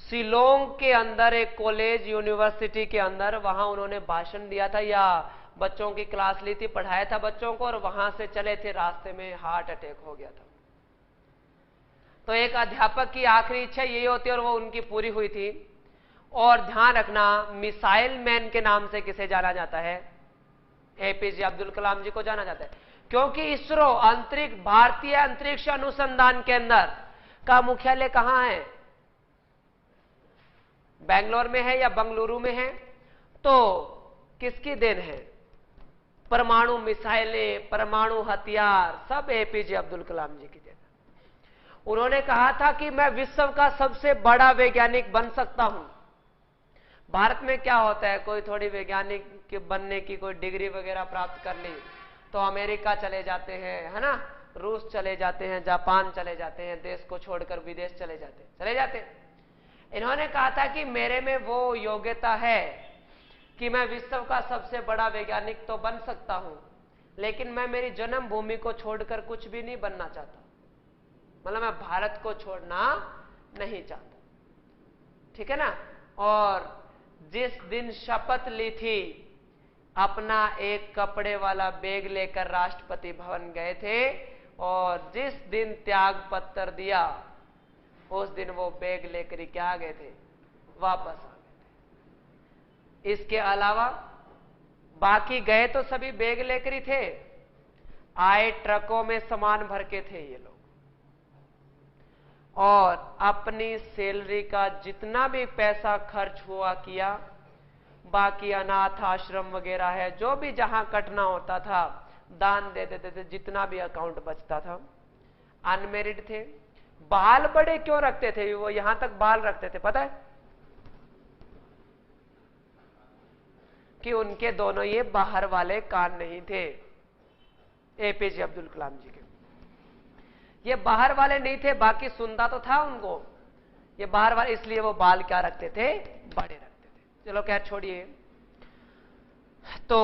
शिलोंग के अंदर एक कॉलेज यूनिवर्सिटी के अंदर वहां उन्होंने भाषण दिया था, या बच्चों की क्लास ली थी, पढ़ाया था बच्चों को, और वहां से चले थे, रास्ते में हार्ट अटैक हो गया था। तो एक अध्यापक की आखिरी इच्छा यही होती है और वो उनकी पूरी हुई थी। और ध्यान रखना, मिसाइल मैन के नाम से किसे जाना जाता है, एपीजे अब्दुल कलाम जी को जाना जाता है, क्योंकि इसरो अंतरिक्ष भारतीय अंतरिक्ष अनुसंधान केंद्र का मुख्यालय कहां है, बेंगलोर में है या बंगलुरु में है। तो किसकी देन है, परमाणु मिसाइलें, परमाणु हथियार सब एपीजे अब्दुल कलाम जी की देन है। उन्होंने कहा था कि मैं विश्व का सबसे बड़ा वैज्ञानिक बन सकता हूं। भारत में क्या होता है, कोई थोड़ी वैज्ञानिक के बनने की कोई डिग्री वगैरह प्राप्त कर ली तो अमेरिका चले जाते हैं, है ना, रूस चले जाते हैं, जापान चले जाते हैं, देश को छोड़कर विदेश चले जाते हैं। इन्होंने कहा था कि मेरे में वो योग्यता है कि मैं विश्व का सबसे बड़ा वैज्ञानिक तो बन सकता हूं, लेकिन मैं मेरी जन्मभूमि को छोड़कर कुछ भी नहीं बनना चाहता, मतलब मैं भारत को छोड़ना नहीं चाहता, ठीक है ना। और जिस दिन शपथ ली थी, अपना एक कपड़े वाला बैग लेकर राष्ट्रपति भवन गए थे, और जिस दिन त्याग पत्र दिया उस दिन वो बैग लेकर क्या आ गए थे, वापस आ गए थे। इसके अलावा बाकी गए तो सभी बैग लेकर ही थे, आए ट्रकों में सामान भर के थे ये लोग, और अपनी सैलरी का जितना भी पैसा खर्च हुआ किया, बाकी अनाथ आश्रम वगैरह है, जो भी जहां कटना होता था दान दे देते थे, जितना भी अकाउंट बचता था। अनमेरिड थे। बाल बड़े क्यों रखते थे, वो यहां तक बाल रखते थे पता है, कि उनके दोनों ये बाहर वाले कान नहीं थे, एपीजे अब्दुल कलाम जी के ये बाहर वाले नहीं थे, बाकी सुनता तो था उनको, ये बाहर वाले, इसलिए वो बाल क्या रखते थे, बड़े रखते थे। चलो खैर छोड़िए। तो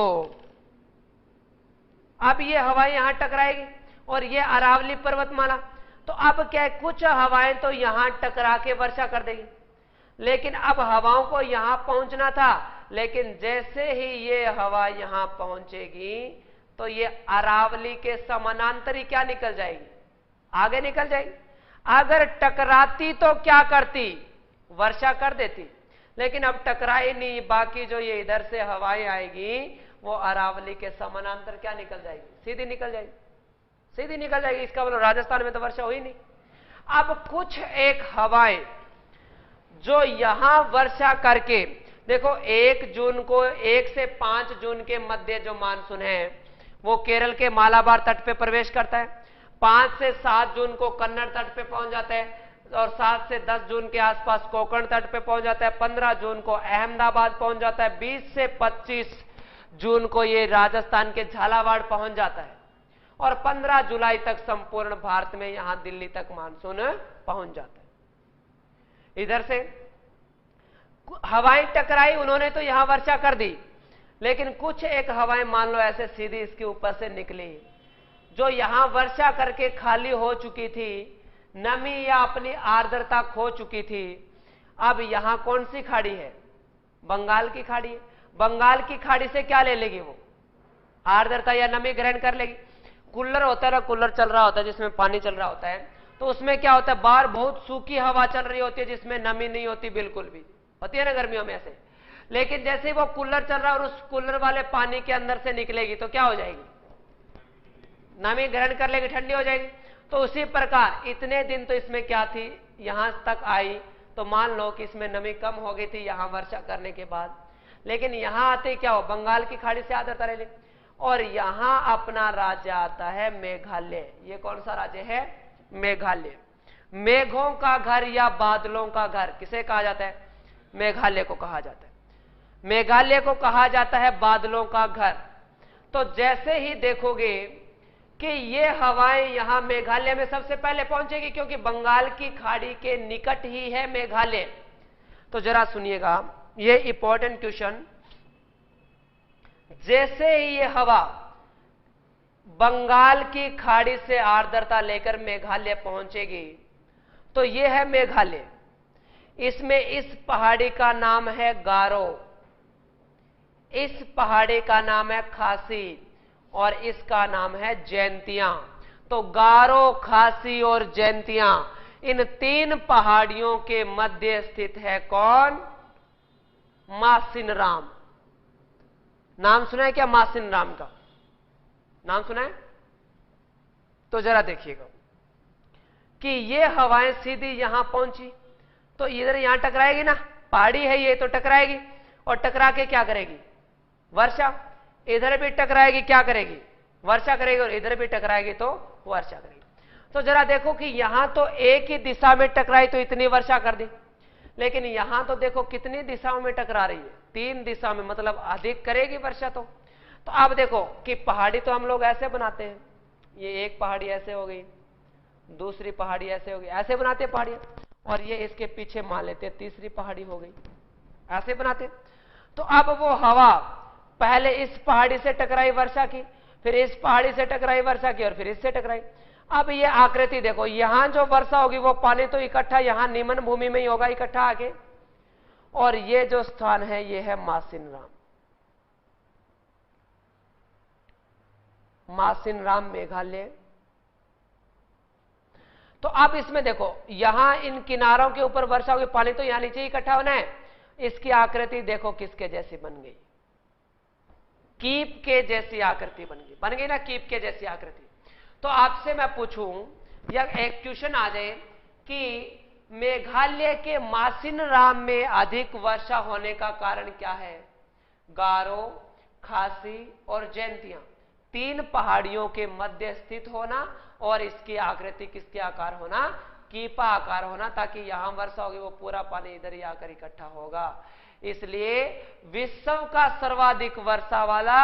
अब ये हवाएं यहां टकराएगी और ये अरावली पर्वतमाला, तो अब क्या है, कुछ हवाएं तो यहां टकरा के वर्षा कर देगी, लेकिन अब हवाओं को यहां पहुंचना था, लेकिन जैसे ही ये हवा यहां पहुंचेगी तो ये अरावली के समानांतर ही क्या निकल जाएगी, आगे निकल जाएगी। अगर टकराती तो क्या करती, वर्षा कर देती, लेकिन अब टकराई नहीं, बाकी जो ये इधर से हवाएं आएगी वो अरावली के समानांतर क्या निकल जाएगी, सीधी निकल जाएगी, सीधी निकल जाएगी। इसका मतलब राजस्थान में तो वर्षा हुई नहीं। अब कुछ एक हवाएं जो यहां वर्षा करके, देखो 1 जून को 1 से 5 जून के मध्य जो मानसून है वो केरल के मालाबार तट पे प्रवेश करता है, 5 से 7 जून को कन्नड़ तट पे पहुंच जाता है, और 7 से 10 जून के आसपास कोंकण तट पे पहुंच जाता है, 15 जून को अहमदाबाद पहुंच जाता है, 20 से 25 जून को ये राजस्थान के झालावाड़ पहुंच जाता है, और 15 जुलाई तक संपूर्ण भारत में यहां दिल्ली तक मानसून पहुंच जाता है। इधर से हवाएं टकराई, उन्होंने तो यहां वर्षा कर दी, लेकिन कुछ एक हवाएं मान लो ऐसे सीधी इसके ऊपर से निकली, जो यहां वर्षा करके खाली हो चुकी थी, नमी या अपनी आर्द्रता खो चुकी थी। अब यहां कौन सी खाड़ी है, बंगाल की खाड़ी है। बंगाल की खाड़ी से क्या ले लेगी, वो आर्द्रता या नमी ग्रहण कर लेगी। कूलर होता है ना, कूलर चल रहा होता है जिसमें पानी चल रहा होता है, तो उसमें क्या होता है, बाहर बहुत सूखी हवा चल रही होती है जिसमें नमी नहीं होती, बिल्कुल भी होती है ना गर्मियों में ऐसे। लेकिन जैसे ही वो कूलर चल रहा है और उस कूलर वाले पानी के अंदर से निकलेगी तो क्या हो जाएगी, नमी ग्रहण कर लेगी, ठंडी हो जाएगी। तो उसी प्रकार इतने दिन तो इसमें क्या थी, यहां तक आई, तो मान लो कि इसमें नमी कम हो गई थी यहां वर्षा करने के बाद, लेकिन यहां आते क्या हो, बंगाल की खाड़ी से आर्द्रता ले ली, और यहां अपना राज्य आता है मेघालय। ये कौन सा राज्य है, मेघालय। मेघों का घर या बादलों का घर किसे कहा जाता है, मेघालय को कहा जाता है। मेघालय को कहा जाता है बादलों का घर। तो जैसे ही देखोगे कि ये हवाएं यहां मेघालय में सबसे पहले पहुंचेगी, क्योंकि बंगाल की खाड़ी के निकट ही है मेघालय। तो जरा सुनिएगा, ये इंपॉर्टेंट क्वेश्चन, जैसे ही ये हवा बंगाल की खाड़ी से आर्द्रता लेकर मेघालय पहुंचेगी, तो ये है मेघालय। इसमें इस पहाड़ी का नाम है गारो, इस पहाड़ी का नाम है खासी, और इसका नाम है जैंतियां। तो गारो, खासी और जैंतियां, इन 3 पहाड़ियों के मध्य स्थित है कौन, मासिनराम। नाम सुना है क्या मासिनराम का, नाम सुना है? तो जरा देखिएगा कि ये हवाएं सीधी यहां पहुंची, तो इधर यहां टकराएगी ना, पहाड़ी है ये, तो टकराएगी, और टकरा के क्या करेगी, वर्षा। इधर भी टकराएगी, क्या करेगी, वर्षा करेगी, और इधर भी टकराएगी तो वर्षा करेगी। तो जरा देखो कि यहां तो एक ही दिशा में टकराई तो इतनी वर्षा कर दी, लेकिन यहां तो देखो कितनी दिशाओं में टकरा रही है, 3 दिशा में, मतलब अधिक करेगी वर्षा। तो अब देखो कि पहाड़ी तो हम लोग ऐसे बनाते हैं, ये एक पहाड़ी ऐसे हो गई, दूसरी पहाड़ी ऐसे हो गई, ऐसे बनाते हैं पहाड़ियां, और ये इसके पीछे मान लेते हैं तीसरी पहाड़ी हो गई, ऐसे बनाते। तो अब वो हवा पहले इस पहाड़ी से टकराई वर्षा की, फिर इस पहाड़ी से टकराई वर्षा की, और फिर इससे टकराई। अब ये आकृति देखो, यहां जो वर्षा होगी वो पानी तो इकट्ठा यहां निम्न भूमि में ही होगा इकट्ठा आके, और ये जो स्थान है ये है मासिनराम, मासिनराम मेघालय। तो अब इसमें देखो, यहां इन किनारों के ऊपर वर्षा होगी, पानी तो यहां नीचे इकट्ठा होना है। इसकी आकृति देखो किसके जैसी बन गई, कीप के जैसी आकृति बन गई ना, कीप के जैसी आकृति। तो आपसे मैं पूछूं, या एक क्वेश्चन आ जाए कि मेघालय के मासिनराम में अधिक वर्षा होने का कारण क्या है, गारो, खासी और जैंतियां, 3 पहाड़ियों के मध्य स्थित होना, और इसकी आकृति किसके आकार होना, कीपा आकार होना, ताकि यहां वर्षा होगी वो पूरा पानी इधर ही आकर इकट्ठा होगा। इसलिए विश्व का सर्वाधिक वर्षा वाला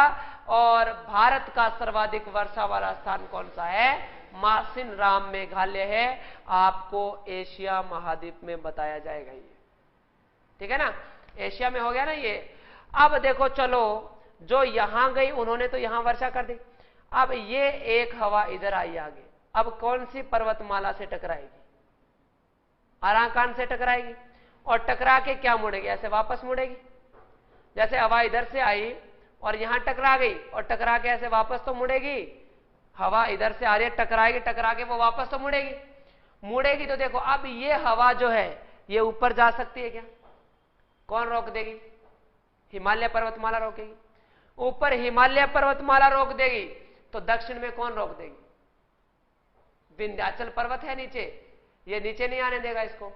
और भारत का सर्वाधिक वर्षा वाला स्थान कौन सा है, मासिनराम मेघालय है। आपको एशिया महाद्वीप में बताया जाएगा ये, ठीक है ना, एशिया में हो गया ना ये। अब देखो चलो, जो यहां गई उन्होंने तो यहां वर्षा कर दी, अब ये एक हवा इधर आई आगे, अब कौन सी पर्वतमाला से टकराएगी, अराकान से टकराएगी, और टकरा के क्या मुड़ेगी, ऐसे वापस मुड़ेगी। जैसे हवा इधर से आई और यहां टकरा गई, और टकरा के ऐसे वापस तो मुड़ेगी, हवा इधर से आ रही है, टकराएगी, टकरा के वो वापस तो मुड़ेगी। तो देखो अब ये हवा जो है ये ऊपर जा सकती है क्या, कौन रोक देगी, हिमालय पर्वतमाला रोकेगी। ऊपर हिमालय पर्वतमाला रोक देगी तो दक्षिण में कौन रोक देगी? विंध्याचल पर्वत है नीचे, ये नीचे नहीं आने देगा इसको।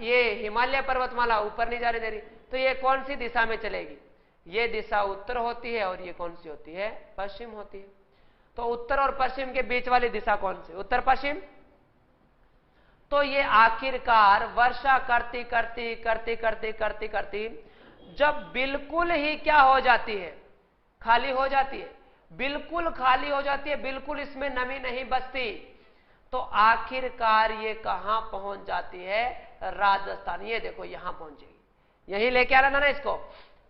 ये हिमालय पर्वतमाला ऊपर नहीं जाने दे रही, तो ये कौन सी दिशा में चलेगी? ये दिशा उत्तर होती है और ये कौन सी होती है? पश्चिम होती है। तो उत्तर और पश्चिम के बीच वाली दिशा कौन सी? उत्तर पश्चिम। तो ये आखिरकार वर्षा करती करती करती करती करती करती जब बिल्कुल ही क्या हो जाती है? खाली हो जाती है, बिल्कुल खाली हो जाती है, बिल्कुल इसमें नमी नहीं बचती, तो आखिरकार ये कहां पहुंच जाती है? राजस्थान। ये देखो यहां पहुंचेगी, यही लेके आना था ना इसको।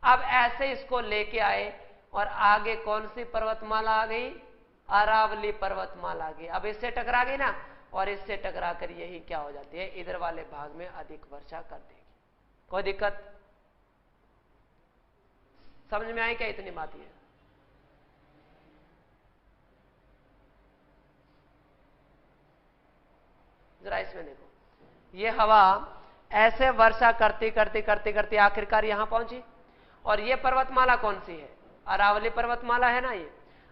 अब ऐसे इसको लेके आए और आगे कौन सी पर्वतमाला आ गई? अरावली पर्वतमाला आ गई। अब इससे टकरा गई ना, और इससे टकरा कर यही क्या हो जाती है? इधर वाले भाग में अधिक वर्षा कर देगी। कोई दिक्कत समझ में आई क्या? इतनी बात है। जरा इसमें देखो, ये हवा ऐसे वर्षा करती करती करती करती आखिरकार यहां पहुंची, और ये पर्वतमाला कौन सी है? अरावली पर्वतमाला है ना ये।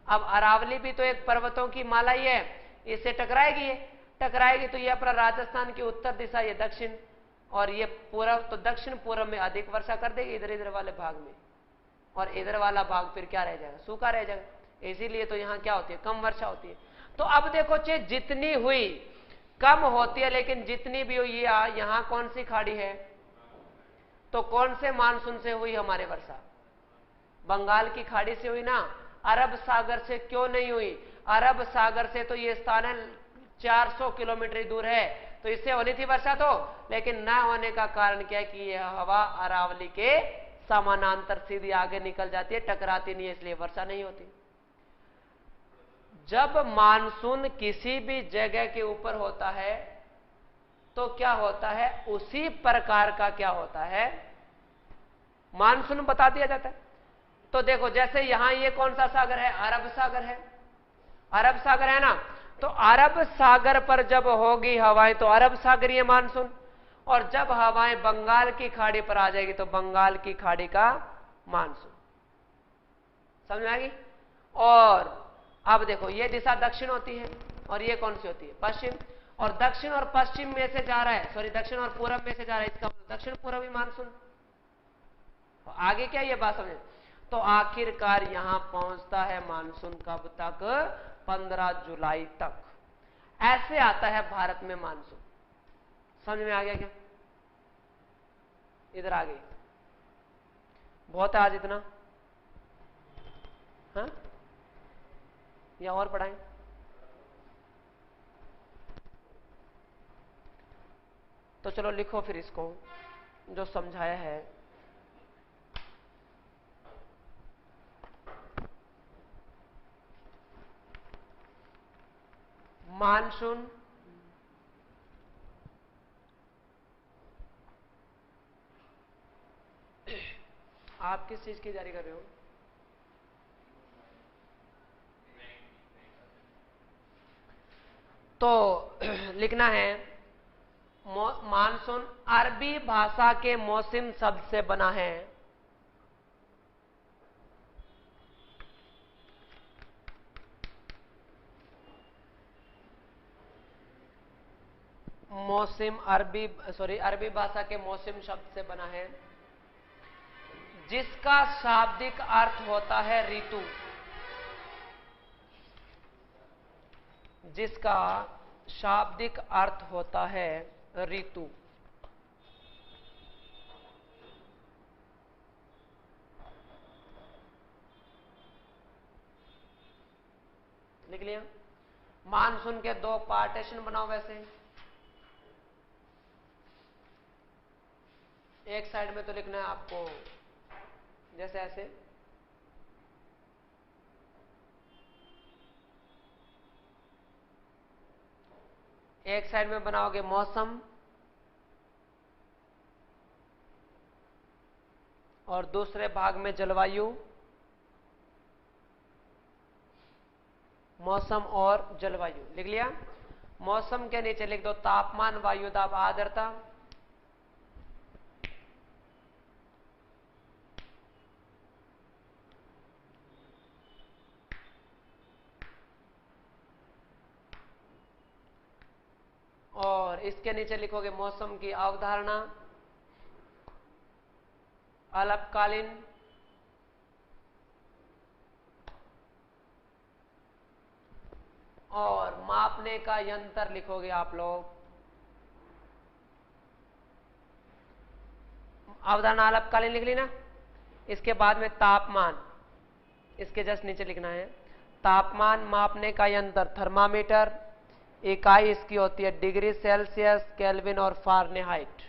अब अरावली भी तो एक पर्वतों की माला ही है, इससे टकराएगी, ये टकराएगी तो ये अपना राजस्थान की उत्तर दिशा, ये दक्षिण, और ये पूर्व, तो दक्षिण पूर्व में अधिक वर्षा कर देगी इधर इधर वाले भाग में, और इधर वाला भाग फिर क्या रह जाएगा? सूखा रह जाएगा। इसीलिए तो यहां क्या होती है? कम वर्षा होती है। तो अब देखो चीज जितनी हुई कम होती है, लेकिन जितनी भी हुई यहां कौन सी खाड़ी है? तो कौन से मानसून से हुई हमारे वर्षा? बंगाल की खाड़ी से हुई ना, अरब सागर से क्यों नहीं हुई? अरब सागर से तो ये स्थान है 400 किलोमीटर दूर है, तो इससे होनी थी वर्षा तो, लेकिन न होने का कारण क्या है कि यह हवा अरावली के समानांतर सीधी आगे निकल जाती है, टकराती नहीं है, इसलिए वर्षा नहीं होती। जब मानसून किसी भी जगह के ऊपर होता है तो क्या होता है? उसी प्रकार का क्या होता है? मानसून बता दिया जाता है। तो देखो जैसे यहां ये कौन सा सागर है? अरब सागर है, अरब सागर है ना। तो अरब सागर पर जब होगी हवाएं तो अरब सागरीय मानसून, और जब हवाएं बंगाल की खाड़ी पर आ जाएगी तो बंगाल की खाड़ी का मानसून। समझ में आ गई? और अब देखो ये दिशा दक्षिण होती है और ये कौन सी होती है? पश्चिम। और दक्षिण और पश्चिम में से जा रहा है, सॉरी दक्षिण और पूरब में से जा रहा है, इसका दक्षिण पूर्वी मानसून। तो आगे क्या ये बात समझे? तो आखिरकार यहां पहुंचता है मानसून कब तक? 15 जुलाई तक। ऐसे आता है भारत में मानसून। समझ में आ गया क्या? इधर आ गई। बहुत है आज इतना? हाँ, या और पढ़ाएं? तो चलो लिखो फिर इसको जो समझाया है। मानसून आप किस चीज की जारी कर रहे हो? तो लिखना है मानसून अरबी भाषा के मौसम शब्द से बना है। मौसम अरबी भाषा के मौसम शब्द से बना है, जिसका शाब्दिक अर्थ होता है ऋतु, जिसका शाब्दिक अर्थ होता है ऋतु। लिख लिया? मानसून के दो पार्टीशन बनाओ वैसे, एक साइड में तो लिखना है आपको जैसे ऐसे, एक साइड में बनाओगे मौसम और दूसरे भाग में जलवायु, मौसम और जलवायु। लिख लिया? मौसम के नीचे लिख दो तापमान, वायु दाब, आर्द्रता। इसके नीचे लिखोगे मौसम की अवधारणा, अल्पकालीन, और मापने का यंत्र लिखोगे आप लोग। अवधारणा अल्पकालीन लिख ली ना। इसके बाद में तापमान, इसके जस्ट नीचे लिखना है तापमान मापने का यंत्र थर्मामीटर, इकाई इसकी होती है डिग्री सेल्सियस, केल्विन और फारेनहाइट।